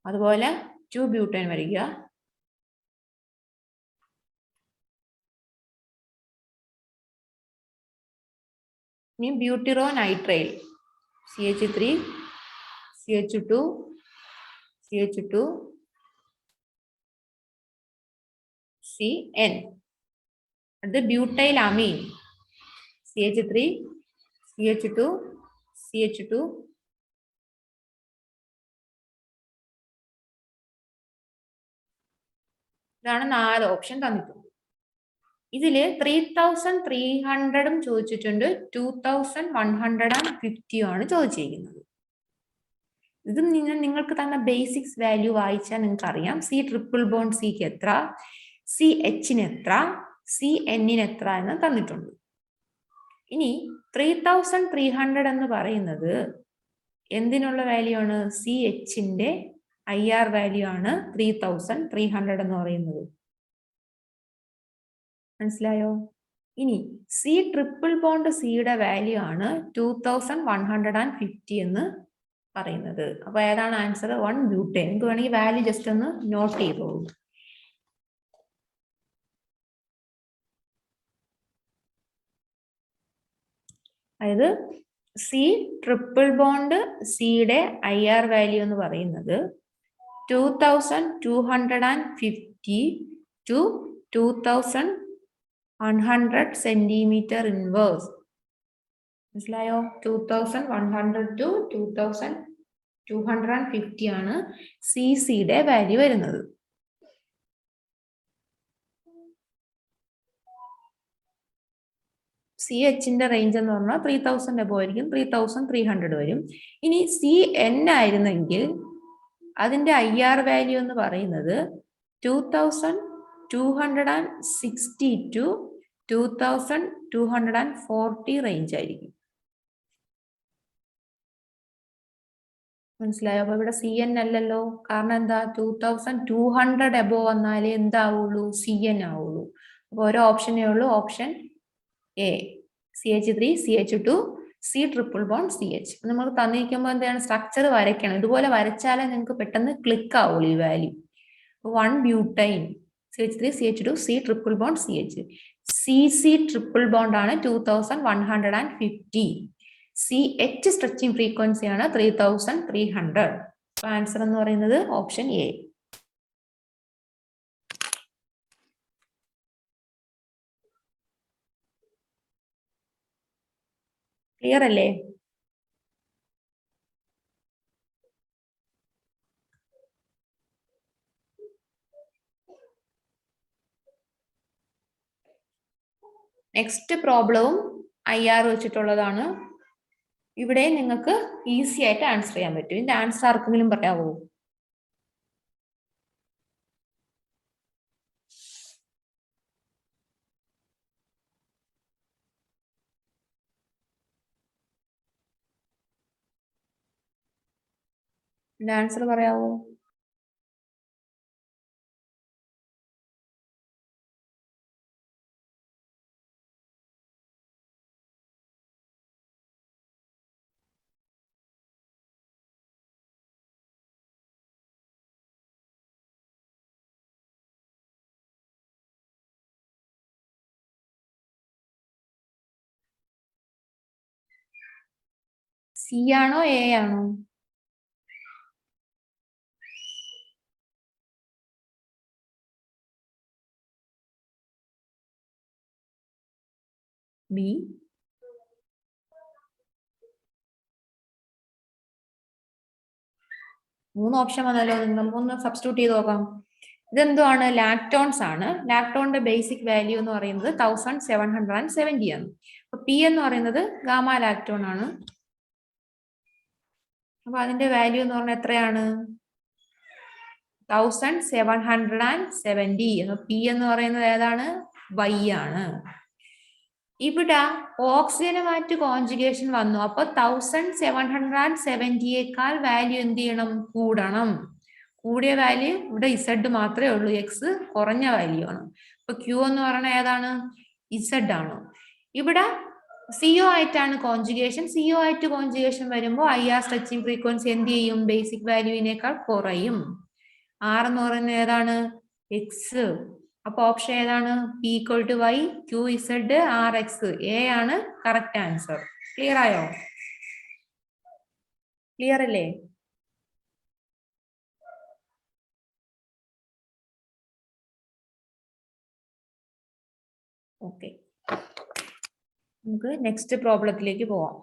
അതുപോലെ 2-butane വരിക. ഇനി ബ്യൂട്ടിറോനൈട്രൈൽ CH3, CH2, CH2, CN. അത് ബ്യൂട്ടൈൽ അമീൻ CH3, CH2, CH2, ഇതാണ് 4 ഓപ്ഷൻ തന്നിട്ടുണ്ട്. ഇതില് 3300 ചോദിച്ചിട്ടുണ്ട്, 2150 ആണ് ചോദിച്ചിരിക്കുന്നത്. ഇത് നിങ്ങൾക്ക് തന്ന ബേസിക്സ് വാല്യൂ വായിച്ചാൽ നിങ്ങൾക്ക് അറിയാം. C ട്രിപ്പിൾ ബോണ്ട് സിക്ക് എത്ര, CHന് എത്ര, CNന് എത്ര എന്ന് തന്നിട്ടുണ്ട്. ഇനി 3300 എന്ന് പറയുന്നത് എന്തിനുള്ള വാല്യൂ ആണ്? CHന്റെ IR വാല്യൂ ആണ് 3300 എന്ന് പറയുന്നത്. മനസ്സിലായോ? ഇനി C ട്രിപ്പിൾ ബോണ്ട് സിയുടെ വാല്യൂ ആണ് 2150 എന്ന് പറയുന്നത്. അപ്പൊ ഏതാണ് ആൻസർ? 1-butane. നിങ്ങൾക്ക് വേണമെങ്കിൽ വാല്യൂ ജസ്റ്റ് ഒന്ന് നോട്ട് ചെയ്തോളൂ. അതായത് സി ട്രിപ്പിൾ ബോണ്ട് സിയുടെ IR വാല്യൂ എന്ന് പറയുന്നത് 2250 to 2100 സെന്റിമീറ്റർ ഇൻവേഴ്സ്. മനസ്സിലായോ? 2100 to 2250 ആണ് സിയുടെ വാല്യൂ വരുന്നത്. CHന്റെ റേഞ്ച് എന്ന് പറഞ്ഞാൽ 3000 എബോ ആയിരിക്കും, 3300 വരും. ഇനി CN ആയിരുന്നെങ്കിൽ അതിന്റെ IR വാല്യൂ എന്ന് പറയുന്നത് 2260 to 2240 റേഞ്ച് ആയിരിക്കും. മനസ്സിലായോ? അപ്പൊ ഇവിടെ CN അല്ലല്ലോ. കാരണം എന്താ? 2200 എബോ വന്നാലേ എന്താവുള്ളൂ? CN ആവുള്ളൂ. അപ്പൊ ഒരു ഓപ്ഷനേ ഉള്ളൂ, option A, CH3 CH2 C triple bond CH. നമ്മൾ തന്നിരിക്കുമ്പോൾ എന്താണ് സ്ട്രക്ചർ വരയ്ക്കണം. ഇതുപോലെ വരച്ചാലേ നിങ്ങൾക്ക് പെട്ടെന്ന് ക്ലിക്ക് ആവുള്ളൂ ഈ value. 1 butyne CH3 CH2 C triple bond CH. CC triple bond ആണ് 2150. CH സ്ട്രെച്ചിങ് ഫ്രീക്വൻസി ആണ് 3300. അപ്പൊ ആൻസർ എന്ന് പറയുന്നത് ഓപ്ഷൻ A. ക്ലിയർ അല്ലേ? നെക്സ്റ്റ് പ്രോബ്ലവും IR വെച്ചിട്ടുള്ളതാണ്. ഇവിടെ നിങ്ങൾക്ക് ഈസി ആയിട്ട് ആൻസർ ചെയ്യാൻ പറ്റും. ഇതിന്റെ ആൻസർ ആർക്കെങ്കിലും പറയാവോ? ഇതിന്റെ ആൻസർ പറയാവോ? C ആണോ A ആണോ? B. മൂന്ന് ഓപ്ഷൻ വന്നല്ലോ. നമുക്കൊന്ന് സബ്സ്റ്റിറ്റ്യൂട്ട് ചെയ്ത് നോക്കാം. ഇതെന്തുവാണ്? ലാക്ടോൺസ് ആണ്. ലാക്ടോണിന്റെ ബേസിക് വാല്യൂ എന്ന് പറയുന്നത് 1770 ആണ്. അപ്പൊ P എന്ന് പറയുന്നത് ഗാമ ലാക്ടോൺ ആണ്. അപ്പൊ അതിന്റെ വാല്യൂ എന്ന് പറഞ്ഞാൽ എത്രയാണ്? 1770. അപ്പൊ P എന്ന് പറയുന്നത് ഏതാണ്? Y ആണ്. ഇവിടെ ഓക്സിജനുമായിട്ട് കോൺജുഗേഷൻ വന്നു. അപ്പൊ 1770യേക്കാൾ വാല്യൂ എന്ത് ചെയ്യണം? കൂടണം. കൂടിയ വാല്യൂ ഇവിടെ Z മാത്രമേ ഉള്ളൂ. X കുറഞ്ഞ വാല്യൂ ആണ്. അപ്പൊ Q എന്ന് പറയുന്നത് ഏതാണ്? Z ആണ്. ഇവിടെ CO ആയിട്ടാണ് കോൺജുഗേഷൻ. CO ആയിട്ട് കോൺജുഗേഷൻ വരുമ്പോൾ IR സ്ട്രെച്ചിങ് ഫ്രീക്വൻസി എന്ത് ചെയ്യും? ബേസിക് വാല്യൂവിനേക്കാൾ കുറയും. R എന്ന് പറയുന്നത് ഏതാണ്? X. അപ്പൊ ഓപ്ഷൻ ഏതാണ്? P = Y, Q Z, R X. A ആണ് കറക്റ്റ് ആൻസർ. ക്ലിയർ ആയോ? ക്ലിയർ അല്ലേ? ഓക്കെ, നമുക്ക് നെക്സ്റ്റ് പ്രോബ്ലത്തിലേക്ക് പോവാം.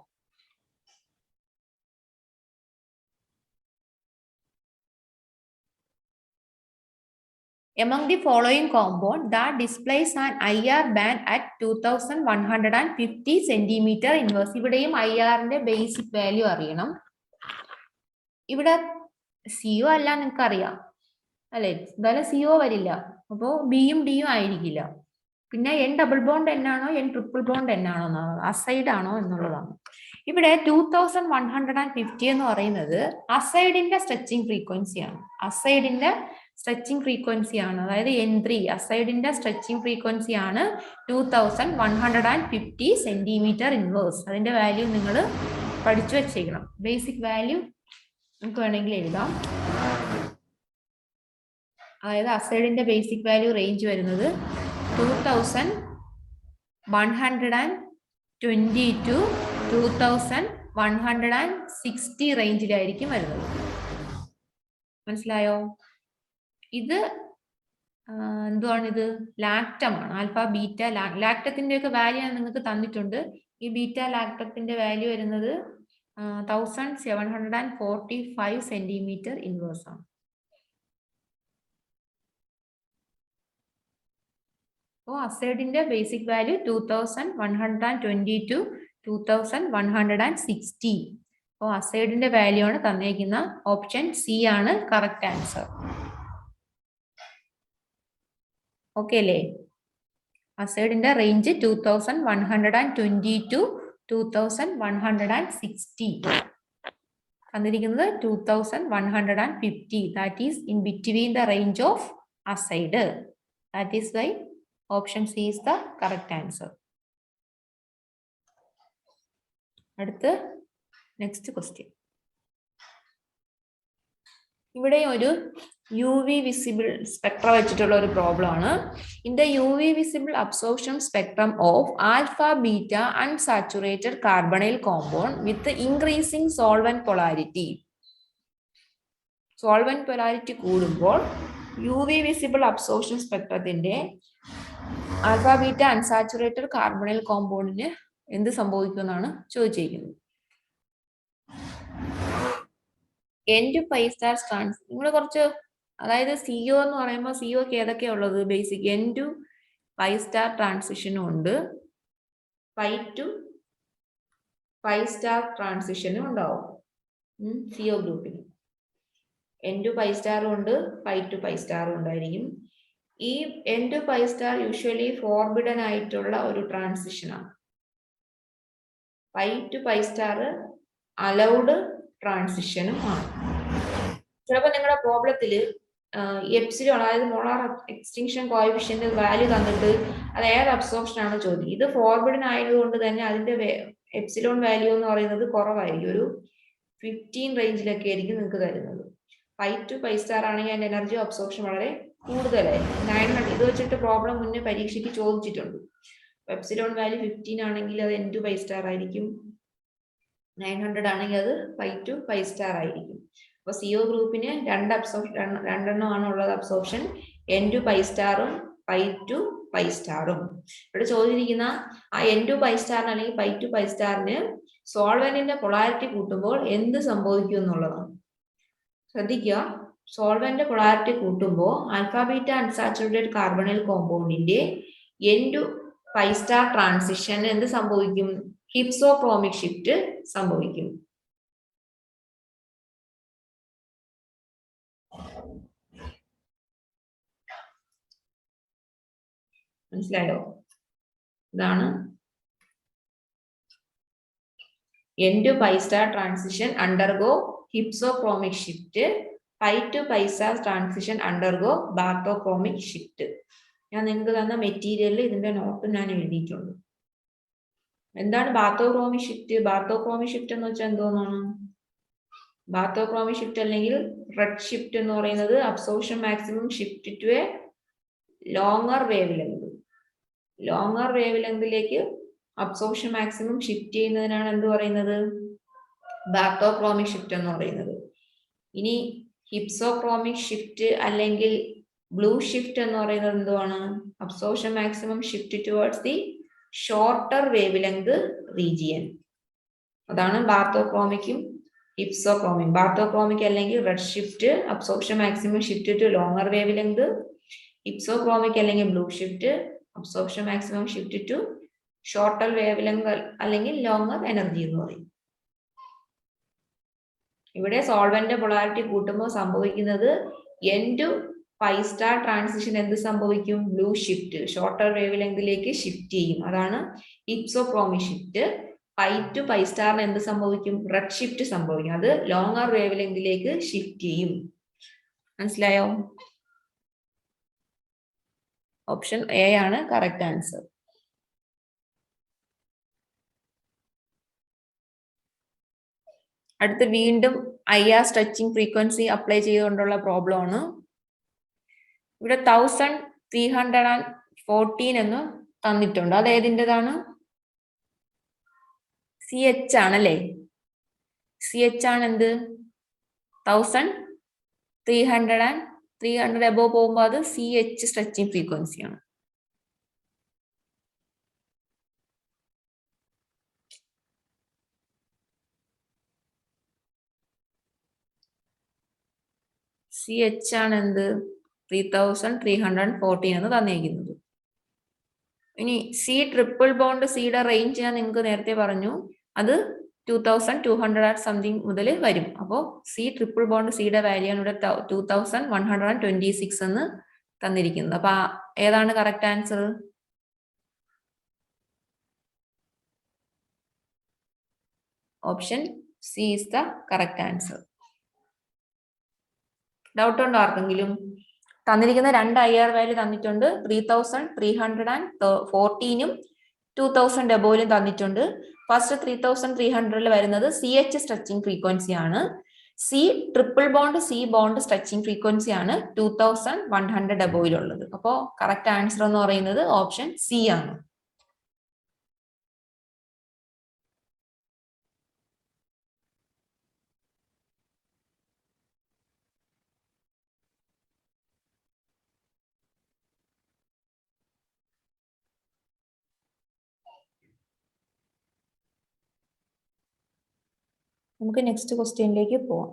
Among the following compound that displays an IR band at 2150 centimeter inverse. ഇവിടെയും IRന്റെ ബേസിക് വാല്യൂ അറിയണം. ഇവിടെ CO അല്ല, നിങ്ങൾക്ക് അറിയാം അല്ലെ? എന്തായാലും CO വരില്ല. അപ്പോ Bയും Dയും ആയിരിക്കില്ല. പിന്നെ N ഡബിൾ ബോണ്ട് N ആണോ N ട്രിപ്പിൾ ബോണ്ട് N ആണോ എന്നാണ്, അസൈഡ് ആണോ എന്നുള്ളതാണ്. ഇവിടെ 2150 എന്ന് പറയുന്നത് അസൈഡിന്റെ സ്ട്രെച്ചിങ് ഫ്രീക്വൻസിയാണ്. അസൈഡിന്റെ സ്ട്രെച്ചിങ് ഫ്രീക്വൻസി ആണ്, അതായത് N3 അസൈഡിന്റെ സ്ട്രെച്ചിങ് ഫ്രീക്വൻസി ആണ് 2150 സെന്റിമീറ്റർ ഇൻവേഴ്സ്. അതിന്റെ വാല്യൂ നിങ്ങൾ പഠിച്ചു വെച്ചേക്കണം. ബേസിക് വാല്യൂ നമുക്ക് വേണമെങ്കിൽ എഴുതാം. അതായത് അസൈഡിന്റെ ബേസിക് വാല്യൂ റേഞ്ച് വരുന്നത് 2120 to 2160 റേഞ്ചിലായിരിക്കും വരുന്നത്. മനസ്സിലായോ? ഇത് എന്തുവാണിത്? ലാക്ടമാണ്. ആൽഫ ബീറ്റ ലാക്ടത്തിന്റെ ഒക്കെ വാല്യൂ നിങ്ങൾക്ക് തന്നിട്ടുണ്ട്. ഈ ബീറ്റ ലാക്ടത്തിന്റെ വാല്യൂ വരുന്നത് 1745 സെന്റിമീറ്റർ ഇൻവേഴ്സ് ആണ്. അപ്പോൾ അസൈഡിന്റെ ബേസിക് വാല്യൂ 2120 to 2160. അപ്പോൾ അസൈഡിന്റെ വാല്യൂ ആണ് തന്നേക്കുന്ന. ഓപ്ഷൻ സി ആണ് കറക്റ്റ് ആൻസർ. ഓക്കെ അല്ലേ? അസൈഡിന്റെ റേഞ്ച് 2120 to 2160. തന്നിരിക്കുന്നത് 2150. That is in between the range of azide. That is why option C is the correct answer. അടുത്ത് നെക്സ്റ്റ് ക്വസ്റ്റ്യൻ. ഇവിടെ ഒരു UV വിസിബിൾ സ്പെക്ട്ര വെച്ചിട്ടുള്ള ഒരു പ്രോബ്ലം ആണ്. In the UV visible absorption spectrum of alpha beta unsaturated carbonyl compound with increasing solvent polarity. Solvent polarity കൂടുമ്പോൾ UV visible absorption സ്പെക്ട്രത്തിന്റെ alpha beta unsaturated carbonyl കോമ്പൗണ്ടിന് എന്ത് സംഭവിക്കുമെന്നാണ് ചോദിച്ചിരിക്കുന്നത്. N to pi star strands. നിങ്ങൾ കുറച്ച്, അതായത് CO എന്ന് പറയുമ്പോൾ COക്ക് ഏതൊക്കെയാണ് ഉള്ളത്? Basic N to pi star ട്രാൻസിഷനും ഉണ്ട്, pi to pi star ട്രാൻസിഷനും ഉണ്ടാവും CO ഗ്രൂപ്പിന്. N to pi സ്റ്റാറും ഉണ്ട്, pi to pi സ്റ്റാറും ഉണ്ടായിരിക്കും. ഈ N to pi star usually forbidden ആയിട്ടുള്ള ഒരു ട്രാൻസിഷനാണ്. pi to pi star allowed ട്രാൻസിഷനും ആണ്. ചിലപ്പോൾ നിങ്ങളുടെ പ്രോബ്ലത്തിൽ എപ്സിലോൺ, അതായത് മോളാർ എക്സ്റ്റിങ്ഷൻ കോഎഫിഷ്യന്റ് വാല്യൂ തന്നിട്ട് അത് ഏത് അബ്സോർപ്ഷൻ ആണ് ചോദിക്കും. ഇത് ഫോർബിഡൻ ആയതുകൊണ്ട് തന്നെ അതിന്റെ എപ്സിലോൺ വാല്യൂ എന്ന് പറയുന്നത് കുറവായിരിക്കും, ഒരു 15 റേഞ്ചിലൊക്കെ ആയിരിക്കും നിങ്ങൾക്ക് തരുന്നത്. pi to pi star ആണെങ്കിൽ അതിന്റെ എനർജി അബ്സോർപ്ഷൻ വളരെ കൂടുതലായിരിക്കും. 900 ഇത് വെച്ചിട്ട് പ്രോബ്ലം മുന്നേ പരീക്ഷയ്ക്ക് ചോദിച്ചിട്ടുണ്ട്. എപ്സിലോൺ വാല്യൂ 15 ആണെങ്കിൽ അത് N to pi star ആയിരിക്കും, 900 ആണെങ്കിൽ അത് pi to pi star ആയിരിക്കും. അപ്പോൾ CO ഗ്രൂപ്പിന് രണ്ടെണ്ണമാണ് ഉള്ളത് absorption, N to pi സ്റ്റാറും pi to pi സ്റ്റാറും. ഇവിടെ ചോദിച്ചിരിക്കുന്ന ആ N to pi സ്റ്റാറിന് അല്ലെങ്കിൽ pi to pi സ്റ്റാറിന് സോൾവെന്റിന്റെ പൊളാരിറ്റി കൂട്ടുമ്പോൾ എന്ത് സംഭവിക്കും എന്നുള്ളതാണ്. ശ്രദ്ധിക്കുക, സോൾവെന്റ് പൊളാരിറ്റി കൂട്ടുമ്പോൾ ആൽഫ ബീറ്റ അൺസാച്ചുറേറ്റഡ് കാർബണൈൽ കോമ്പൗണ്ടിന്റെ N to pi star transition എന്ത് സംഭവിക്കും? ഹിപ്സോക്രോമിക് ഷിഫ്റ്റ് സംഭവിക്കും. മനസ്സിലായോ? ഇതാണ് N to pi star transition undergo hypsochromic shift, pi to pi star transition undergo bathochromic shift. ഞാൻ നിങ്ങൾക്ക് തന്ന മെറ്റീരിയലിൽ ഇതിന്റെ നോട്ട് ഞാൻ എഴുതിയിട്ടുണ്ട്. എന്താണ് ബാർത്തോക്രോമിക് ഷിഫ്റ്റ്? ബാർത്തോക്രോമിക് ഷിഫ്റ്റ് എന്ന് വെച്ചാൽ എന്തോന്നാണ്? ബാർത്തോക്രോമിക് ഷിഫ്റ്റ് അല്ലെങ്കിൽ റെഡ് ഷിഫ്റ്റ് എന്ന് പറയുന്നത് absorption maximum shift to a longer wavelength. Longer വേവ് ലെങ്തിലേക്ക് അബ്സോർപ്ഷൻ മാക്സിമം ഷിഫ്റ്റ് ചെയ്യുന്നതിനാണ് എന്ത് പറയുന്നത്? ബാർത്തോക്രോമിക് ഷിഫ്റ്റ് എന്ന് പറയുന്നത്. ഇനി ഹിപ്സോക്രോമിക് ഷിഫ്റ്റ് അല്ലെങ്കിൽ ബ്ലൂ ഷിഫ്റ്റ് എന്ന് പറയുന്നത് എന്തുവാണ്? Absorption maximum shift towards the shorter wavelength region. അതാണ് ബാർത്തോക്രോമിക്കും ഹിപ്സോക്രോമിക്. ബാർത്തോക്രോമിക് അല്ലെങ്കിൽ red shift absorption maximum shift to longer wavelength, hypsochromic അല്ലെങ്കിൽ blue shift absorption maximum shift to shorter wavelength അല്ലെങ്കിൽ longer energy എന്ന് പറയും. ഇവിടെ solvent polarity കൂട്ടുമ്പോൾ സംഭവിക്കുന്നത് N to pi star transition എന്ത് സംഭവിക്കും? ബ്ലൂ ഷിഫ്റ്റ്, ഷോർട്ടർ വേവ് ലെങ്തിലേക്ക് ഷിഫ്റ്റ് ചെയ്യും. അതാണ് hypsochromic shift. pi to pi സ്റ്റാറിന് എന്ത് സംഭവിക്കും? റെഡ് ഷിഫ്റ്റ് സംഭവിക്കും. അത് ലോങ്ങർ വേവ് ലെങ്തിലേക്ക് ഷിഫ്റ്റ് ചെയ്യും. മനസ്സിലായോ? ഓപ്ഷൻ എ ആണ് കറക്റ്റ് ആൻസർ. അടുത്ത് വീണ്ടും IR സ്ട്രെച്ചിങ് ഫ്രീക്വൻസി അപ്ലൈ ചെയ്തുകൊണ്ടുള്ള പ്രോബ്ലം ആണ്. ഇവിടെ 1314 എന്ന് തന്നിട്ടുണ്ട്. അത് ഏതിൻ്റെതാണ്? CH ആണല്ലേ? CH ആണ് എന്ത്? 1300 above പോകുമ്പോൾ അത് CH സ്ട്രെച്ചിങ് ഫ്രീക്വൻസി ആണ്. CH ആണ് എന്ത്? 3314 എന്ന് തന്നിരിക്കുന്നത്. ഇനി C ട്രിപ്പിൾ ബോണ്ട് സിയുടെ റേഞ്ച് ഞാൻ നിങ്ങൾക്ക് നേരത്തെ പറഞ്ഞു, അത് 2200 സംതിങ് മുതൽ വരും. അപ്പോൾ C ട്രിപ്പിൾ ബോണ്ട് സിയുടെ വാല്യൂ ആണ് ഇവിടെ 2126 എന്ന് തന്നിരിക്കുന്നത്. അപ്പൊ ഏതാണ് correct answer? Option C is the correct answer. Doubt ഉണ്ടോ ആർക്കെങ്കിലും? തന്നിരിക്കുന്ന രണ്ട് IR വാല്യൂ തന്നിട്ടുണ്ട്. 3314 2000 എബോയിലും തന്നിട്ടുണ്ട്. ഫസ്റ്റ് 3300 വരുന്നത് CH സ്ട്രെച്ചിങ് ഫ്രീക്വൻസി ആണ്. C triple bond C bond stretching frequency ആണ് 2100 എബോയിലുള്ളത്. അപ്പോൾ കറക്റ്റ് ആൻസർ എന്ന് പറയുന്നത് ഓപ്ഷൻ C ആണ്. നമുക്ക് നെക്സ്റ്റ് ക്വസ്റ്റ്യനിലേക്ക് പോവാം.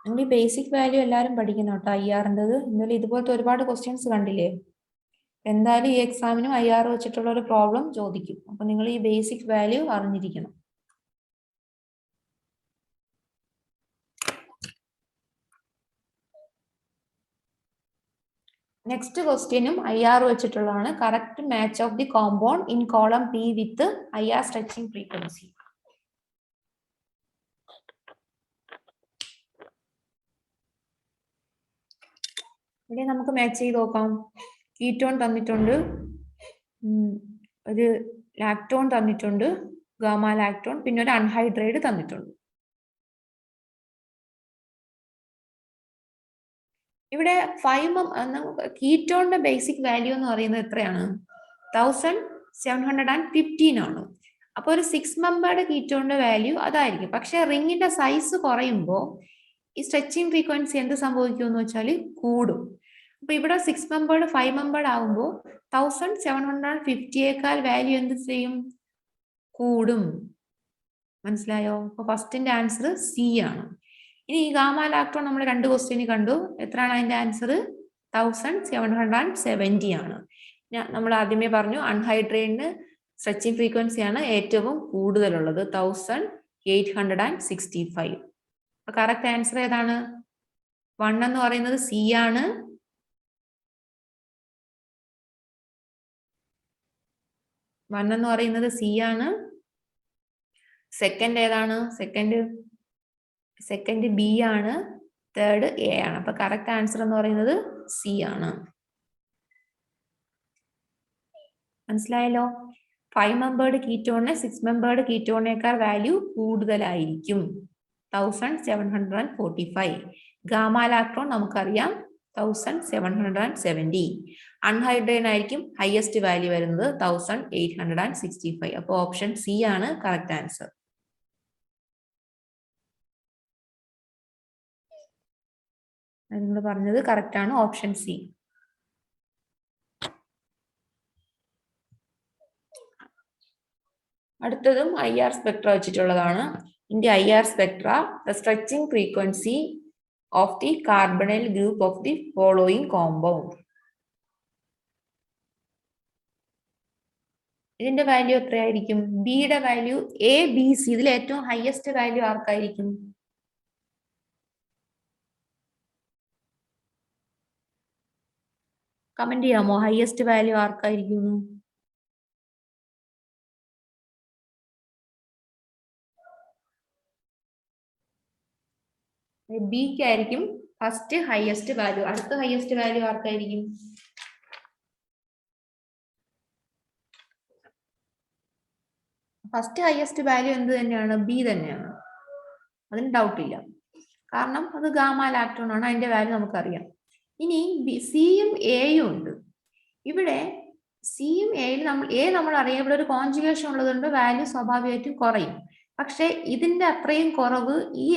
നിങ്ങൾ ഈ ബേസിക് വാല്യൂ എല്ലാവരും പഠിക്കണം കേട്ടോ. IRൻ്റെത് ഇന്നലെ ഇതുപോലത്തെ ഒരുപാട് ക്വസ്റ്റ്യൻസ് കണ്ടില്ലേ? എന്തായാലും ഈ എക്സാമിനും IR വെച്ചിട്ടുള്ള ഒരു പ്രോബ്ലം ചോദിക്കും. അപ്പൊ നിങ്ങൾ ഈ ബേസിക് വാല്യൂ അറിഞ്ഞിരിക്കണം. നെക്സ്റ്റ് ക്വസ്റ്റ്യനും IR വെച്ചിട്ടുള്ളതാണ്. Correct match of the compound in column P with IR stretching frequency. ഇവിടെ നമുക്ക് മാച്ച് ചെയ്ത് നോക്കാം. കീറ്റോൺ തന്നിട്ടുണ്ട്, ഒരു ലാക്ടോൺ തന്നിട്ടുണ്ട്, ഗാമ ലാക്ടോൺ, പിന്നെ ഒരു അൺഹൈഡ്രേറ്റ് തന്നിട്ടുണ്ട്. ഇവിടെ 5 കീറ്റോണിന്റെ ബേസിക് വാല്യൂ എന്ന് പറയുന്നത് എത്രയാണ്? 1715 ആണ്. അപ്പൊ ഒരു 6 മെമ്പേർഡ് കീറ്റോണിന്റെ വാല്യൂ അതായിരിക്കും. പക്ഷെ റിങ്ങിന്റെ സൈസ് കുറയുമ്പോൾ ഈ സ്ട്രെച്ചിങ് ഫ്രീക്വൻസി എന്ത് സംഭവിക്കും എന്ന് വെച്ചാൽ കൂടും. അപ്പൊ ഇവിടെ 6 മെമ്പേർഡ് 5 മെമ്പേർഡ് ആകുമ്പോൾ 1750യേക്കാൾ വാല്യൂ എന്ത് ചെയ്യും? കൂടും. മനസ്സിലായോ? അപ്പൊ ഫസ്റ്റിന്റെ ആൻസർ C ആണ്. ഇനി ഈ ഗാമ ലാക്ടോൺ നമ്മൾ 2 ക്വസ്റ്റ്യന് കണ്ടു. എത്രയാണ് അതിന്റെ ആൻസർ? 1770 ആണ്. നമ്മൾ ആദ്യമേ പറഞ്ഞു അൺഹൈഡ്രേറ്റിന് സ്ട്രെച്ചിങ് ഫ്രീക്വൻസി ആണ് ഏറ്റവും കൂടുതലുള്ളത്, 1865. കറക്റ്റ് ആൻസർ ഏതാണ്? 1 എന്ന് പറയുന്നത് C ആണ്. സെക്കൻഡ് ഏതാണ്? സെക്കൻഡ് B ആണ്. തേർഡ് A ആണ്. അപ്പൊ കറക്റ്റ് ആൻസർ എന്ന് പറയുന്നത് C ആണ്. മനസ്സിലായല്ലോ? 5 മെമ്പേർഡ് കീറ്റോണിന് 6 മെമ്പേർഡ് കീറ്റോണിനേക്കാൾ വാല്യൂ കൂടുതലായിരിക്കും, 1745. ഗാമ ലാക്ടോൺ നമുക്കറിയാം 1770. അൺഹൈഡ്രേറ്റ് ആയിരിക്കും ഹയസ്റ്റ് വാല്യൂ വരുന്നത് 1865. അപ്പൊ ഓപ്ഷൻ C ആണ് കറക്റ്റ് ആൻസർ. നിങ്ങൾ പറഞ്ഞത് കറക്റ്റ് ആണ്, ഓപ്ഷൻ C. അടുത്തതും IR സ്പെക്ട്ര വെച്ചിട്ടുള്ളതാണ്. In the IR spectra the stretching frequency of the carbonyl group of the following compound. ഇതിന്റെ വാല്യൂ എത്രയായിരിക്കും? ബിയുടെ വാല്യൂ ABC. ഇതിൽ ഏറ്റവും ഹയസ്റ്റ് വാല്യൂ ആർക്കായിരിക്കും? കമന്റ് ചെയ്യാമോ? ഹയസ്റ്റ് വാല്യൂ ആർക്കായിരിക്കും? ബിക്ക് ആയിരിക്കും ഫസ്റ്റ് ഹയസ്റ്റ് വാല്യൂ. അടുത്ത ഹയസ്റ്റ് വാല്യൂ ആർക്കായിരിക്കും? ഫസ്റ്റ് ഹയസ്റ്റ് വാല്യൂ എന്ത് തന്നെയാണ്? B തന്നെയാണ്. അതിന് ഡൗട്ട് ഇല്ല. കാരണം അത് ഗാമ ലാക്ടോൺ ആണ്, അതിന്റെ വാല്യൂ നമുക്കറിയാം. ഇനി സിയും എയും ഉണ്ട്. ഇവിടെ സിയും എയിൽ നമ്മൾ അറിയാം, ഇവിടെ ഒരു കോൺജുഗേഷൻ ഉള്ളതുകൊണ്ട് വാല്യൂ സ്വാഭാവികമായിട്ടും കുറയും. പക്ഷെ ഇതിന്റെ അത്രയും കുറവ് ഈ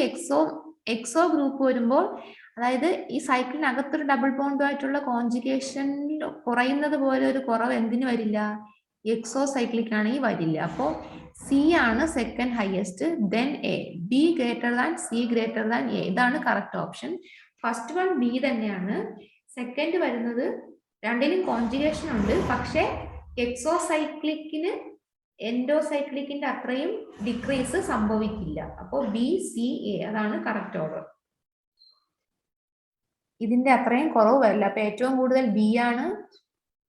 എക്സോ ഗ്രൂപ്പ് വരുമ്പോൾ, അതായത് ഈ സൈക്കിളിനകത്തൊരു ഡബിൾ ബോണ്ടുമായിട്ടുള്ള കോൺജുഗേഷൻ കുറയുന്നത് പോലെ ഒരു കുറവ് എന്തിനു വരില്ല? എക്സോ സൈക്ലിക് ആണെങ്കിൽ വരില്ല. അപ്പോൾ സി ആണ് second highest, then A. B greater than C greater than A. ഇതാണ് correct option. First one B തന്നെയാണ്. സെക്കൻഡ് വരുന്നത് രണ്ടിനും കോൺജുഗേഷൻ ഉണ്ട്, പക്ഷെ എക്സോസൈക്ലിക്കിന് എൻഡോസൈക്ലിക്കിന്റെ അത്രയും ഡിക്രീസ് സംഭവിക്കില്ല. അപ്പോൾ ബി സി എ അതാണ് കറക്റ്റ് ഓർഡർ. ഇതിന്റെ അത്രയും കുറവ് വരില്ല. അപ്പൊ ഏറ്റവും കൂടുതൽ ബി ആണ്,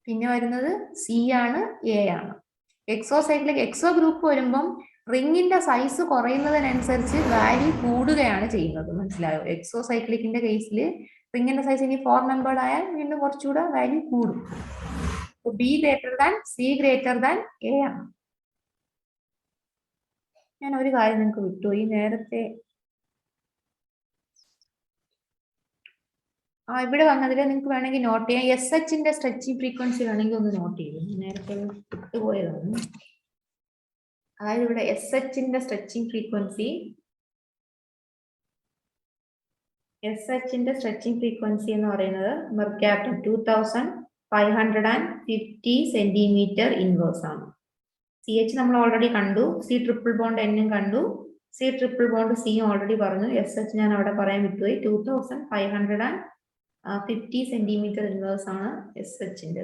പിന്നെ വരുന്നത് സി ആണ്, എ ആണ്. എക്സോസൈക്ലിക് എക്സോ ഗ്രൂപ്പ് വരുമ്പം റിങ്ങിന്റെ സൈസ് കുറയുന്നതിനനുസരിച്ച് വാല്യൂ കൂടുകയാണ് ചെയ്യുന്നത്. മനസ്സിലായോ? എക്സോസൈക്ലിക്കിന്റെ കേസിൽ റിങ്ങിന്റെ സൈസ് ഇനി 4 മെമ്പേർഡ് ആയാൽ വീണ്ടും കുറച്ചുകൂടെ വാല്യൂ കൂടും. B greater than C greater than A ആണ്. ഞാൻ ഒരു കാര്യം നിങ്ങൾക്ക് വിട്ടുപോയി നേരത്തെ. ഇവിടെ വന്നതിൽ നിങ്ങൾക്ക് വേണമെങ്കിൽ നോട്ട് ചെയ്യാം. എസ് എച്ചിന്റെ സ്ട്രെച്ചിങ് ഫ്രീക്വൻസി വേണമെങ്കിൽ ഒന്ന് നോട്ട് ചെയ്യും. നേരത്തെ വിട്ടുപോയതാണ്. അതായത് ഇവിടെ എസ് എച്ചിന്റെ സ്ട്രെച്ചിങ് ഫ്രീക്വൻസി, എന്ന് പറയുന്നത് മെർക്യാപ്റ്റൻ 2550 സെന്റിമീറ്റർ ഇൻവേഴ്സ് ആണ്. സി എച്ച് നമ്മൾ ഓൾറെഡി കണ്ടു, സി ട്രിപ്പിൾ ബോണ്ട് എന്നും കണ്ടു, സി ട്രിപ്പിൾ ബോണ്ട് സിയും ഓൾറെഡി പറഞ്ഞു. എസ് എച്ച് ഞാൻ അവിടെ പറയാൻ വിട്ടുപോയി. 2550 സെന്റിമീറ്റർ ഇൻവേഴ്സ് ആണ് എസ് എച്ചിൻ്റെ.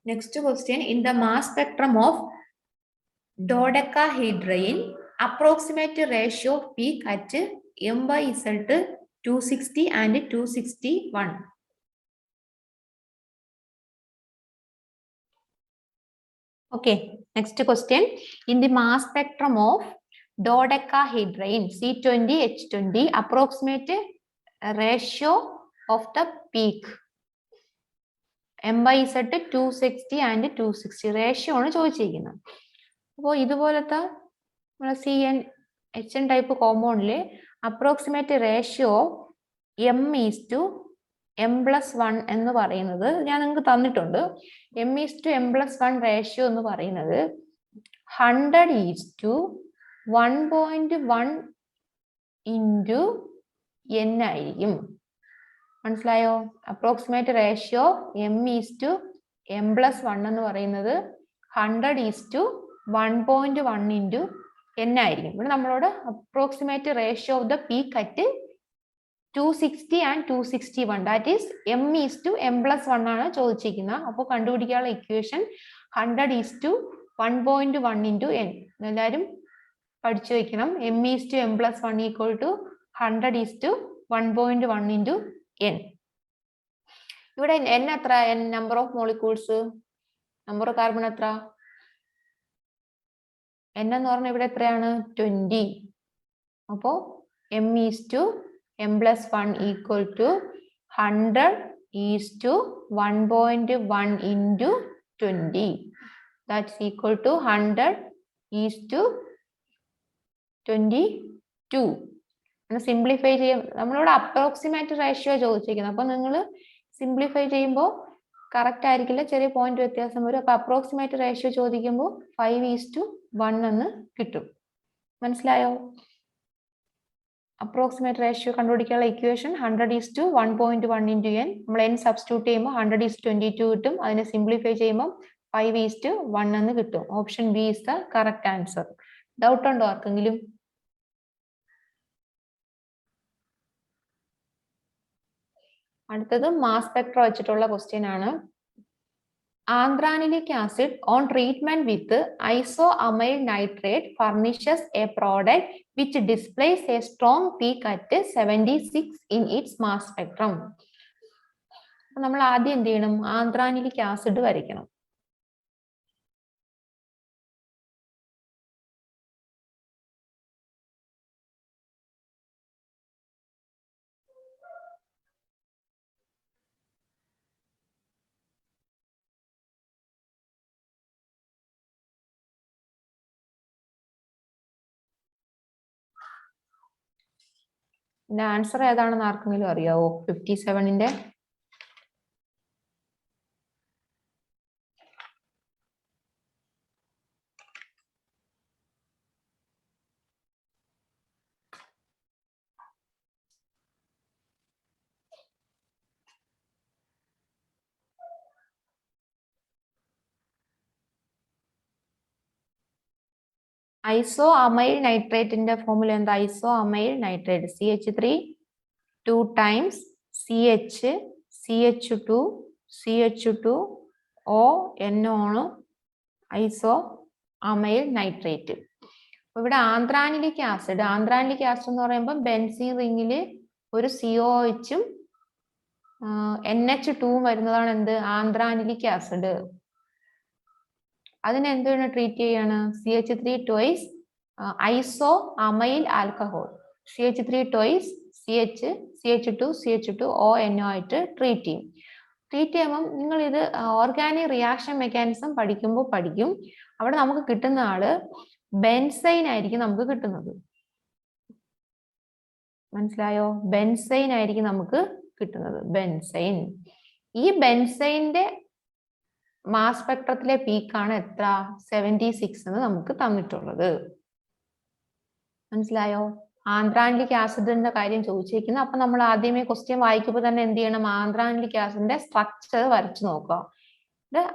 Next question, in the mass spectrum of dodecahedron, approximate ratio of peak at m by z 260 and 261. Okay, next question, in the mass spectrum of dodecahedron C20 H20, approximate ratio of the peak m by z 260 and 260 ratio ആണ് ചോദിച്ചിരിക്കുന്നത്. അപ്പോൾ ഇതുപോലത്തെ C N H N type കോമ്പൗണ്ടില് approximate ratio M is to M plus 1 എന്ന് പറയുന്നത് ഞാൻ നിങ്ങൾക്ക് തന്നിട്ടുണ്ട്. M is to M plus 1 ratio എന്ന് പറയുന്നത് 100 ഈസ് ടു 1.1 ഇൻറ്റു എൻ ആയിരിക്കും. മനസ്സിലായോ? Approximate ratio M is to M plus 1 എന്ന് പറയുന്നത് 100 ഈസ് ടു 1.1 ഇൻറ്റു എൻ ആയിരിക്കും. ഇവിടെ നമ്മളോട് approximate ratio of the peak at 260 and 261, that is M is to M plus 1 ആണ് ചോദിച്ചിരിക്കുന്നത്. അപ്പോൾ കണ്ടുപിടിക്കാനുള്ള equation 100 is to 1.1 into N. എല്ലാവരും പഠിച്ചു വെക്കണം. M is to M plus 1 equal to 100 is to 1.1 into N. ഇവിടെ എൻ എത്ര? N number of molecules, number of carbon എത്ര? എൻ എന്ന് പറഞ്ഞാൽ ഇവിടെ എത്രയാണ്? 20. അപ്പോൾ M is to M plus 1 equal to 100 is to 1.1 into 20. That's equal to 100 is to 22. Simplify ചെയ്യും. നമ്മളിവിടെ അപ്രോക്സിമേറ്റ് റേഷ്യോ ചോദിച്ചിരിക്കുന്നത്. അപ്പൊ നിങ്ങൾ സിംപ്ലിഫൈ ചെയ്യുമ്പോൾ കറക്റ്റ് ആയിരിക്കില്ല, ചെറിയ പോയിന്റ് വ്യത്യാസം വരും. അപ്പൊ അപ്രോക്സിമേറ്റ് റേഷ്യോ ചോദിക്കുമ്പോൾ 5:1 എന്ന് കിട്ടും. മനസ്സിലായോ? അപ്രോക്സിമേറ്റ് റേഷ്യോ കണ്ടുപിടിക്കാനുള്ള ഇക്വേഷൻ 100:1.1 ഇൻറ്റു എൻ. നമ്മൾ എൻ സബ്സ്റ്റിറ്റ്യൂട്ട് ചെയ്യുമ്പോൾ 100:22 കിട്ടും. അതിനെ സിംപ്ലിഫൈ ചെയ്യുമ്പോൾ 5:1 എന്ന് കിട്ടും. Option B is the correct answer. Doubt ഉണ്ടോ ആർക്കെങ്കിലും? അടുത്തത് മാസ് സ്പെക്ട്ര വെച്ചിട്ടുള്ള ക്വസ്റ്റ്യൻ ആണ്. Anthranic acid on treatment with isoamyl nitrate furnishes a product which displays a strong peak at 76 in its mass spectrum. നമ്മൾ ആദ്യം എന്ത് ചെയ്യണം? ആന്ത്രാനിലിക് ആസിഡ് വരയ്ക്കണം. ഇതിന്റെ ആൻസർ ഏതാണെന്ന് ആർക്കെങ്കിലും അറിയാവോ? 57ന്റെ ഐസോ അമൈൽ നൈട്രേറ്റിന്റെ ഫോർമുല എന്താ? ഐസോ amyl nitrate CH3 2 times CH CH2 CH2 O NO ആണ് ഐസോ അമൈൽ നൈട്രേറ്റ്. അപ്പൊ ഇവിടെ ആന്ത്രാനിലിക് ആസിഡ് എന്ന് പറയുമ്പോൾ ബെൻസീൻ റിംഗിൽ ഒരു COH NH2 വരുന്നതാണ് എന്ത്? Anthranilic acid. അതിനെ എന്താണ് ട്രീറ്റ് ചെയ്യാണ്? CH3 twice isoamyl alcohol CH3 twice CH2 CH2 ONO ആയിട്ട് ട്രീറ്റ് ചെയ്യും. ട്രീറ്റ് ചെയ്യുമ്പോൾ നിങ്ങൾ ഇത് ഓർഗാനിക് റിയാക്ഷൻ മെക്കാനിസം പഠിക്കുമ്പോൾ പഠിക്കും. അവിടെ നമുക്ക് കിട്ടുന്ന ആള് ബെൻസൈൻ ആയിരിക്കും നമുക്ക് കിട്ടുന്നത്. മനസ്സിലായോ? ബെൻസൈൻ ആയിരിക്കും നമുക്ക് കിട്ടുന്നത്. ബെൻസൈൻ. ഈ ബെൻസൈന്റെ മാസ് സ്പെക്ട്രത്തിലെ പീക്കാണ് എത്ര? 76 എന്ന് നമുക്ക് തന്നിട്ടുള്ളത്. മനസ്സിലായോ? ആന്ത്രാനിലിക് ആസിഡിന്റെ കാര്യം ചോദിച്ചിരിക്കുന്നത്. അപ്പൊ നമ്മൾ ആദ്യമേ ക്വസ്റ്റ്യൻ വായിക്കുമ്പോൾ തന്നെ എന്ത് ചെയ്യണം? ആന്ത്രാനിലിക് ആസിഡിന്റെ സ്ട്രക്ചർ വരച്ചു നോക്കുക.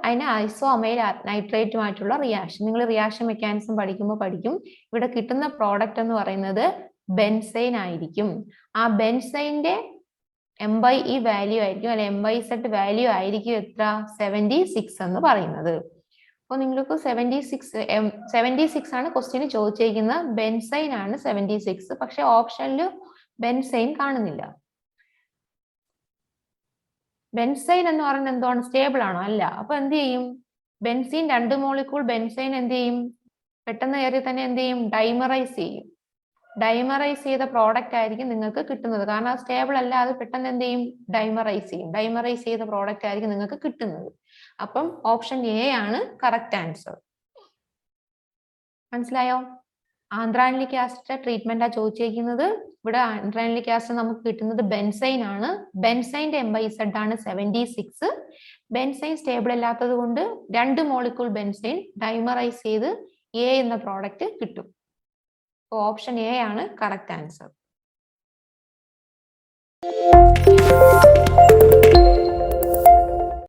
അതിന് ഐസോ അമൈൽ നൈട്രേറ്റുമായിട്ടുള്ള റിയാക്ഷൻ. നിങ്ങൾ റിയാക്ഷൻ മെക്കാനിസം പഠിക്കുമ്പോൾ പഠിക്കും. ഇവിടെ കിട്ടുന്ന പ്രോഡക്റ്റ് എന്ന് പറയുന്നത് ബെൻസൈൻ ആയിരിക്കും. ആ ബെൻസൈന്റെ ME വാല്യൂ ആയിരിക്കും, അല്ലെ MZ വാല്യൂ ആയിരിക്കും എത്ര? 76 എന്ന് പറയുന്നത്. അപ്പൊ നിങ്ങൾക്ക് 76 ആണ് ക്വസ്റ്റ്യന് ചോദിച്ചിരിക്കുന്നത്. ബെൻസൈൻ ആണ് 76. പക്ഷെ ഓപ്ഷനിൽ ബെൻസൈൻ കാണുന്നില്ല. ബെൻസൈൻ എന്ന് പറയുന്നത് എന്താണ്? സ്റ്റേബിൾ ആണോ? അല്ല. അപ്പൊ എന്ത് ചെയ്യും? ബെൻസീൻ 2 മോളിക്കൂൾ ബെൻസൈൻ എന്ത് ചെയ്യും? പെട്ടെന്ന് കയറി തന്നെ എന്ത് ചെയ്യും? ഡൈമറൈസ് ചെയ്യും. ഡൈമറൈസ് ചെയ്ത പ്രോഡക്റ്റ് ആയിരിക്കും നിങ്ങൾക്ക് കിട്ടുന്നത്. കാരണം അത് സ്റ്റേബിൾ അല്ല, അത് പെട്ടെന്ന് എന്ത് ചെയ്യും? ഡൈമറൈസ് ചെയ്യും. ഡൈമറൈസ് ചെയ്ത പ്രോഡക്റ്റ് ആയിരിക്കും നിങ്ങൾക്ക് കിട്ടുന്നത്. അപ്പം ഓപ്ഷൻ A ആണ് കറക്റ്റ് ആൻസർ. മനസ്സിലായോ? ആന്ത്രാനിലിക് ആസിഡ് ട്രീറ്റ്മെന്റ് ആ ചോദിച്ചിരിക്കുന്നത്. ഇവിടെ ആന്ത്രാനിലിക് ആസിഡ് നമുക്ക് കിട്ടുന്നത് ബെൻസൈൻ ആണ്. ബെൻസൈന്റെ MZ ആണ് 76. ബെൻസൈൻ സ്റ്റേബിൾ അല്ലാത്തത് കൊണ്ട് 2 മോളിക്കൂൾ ബെൻസൈൻ ഡൈമറൈസ് ചെയ്ത് A എന്ന പ്രോഡക്റ്റ് കിട്ടും. ഓപ്ഷൻ A ആണ് കറക്റ്റ് ആൻസർ.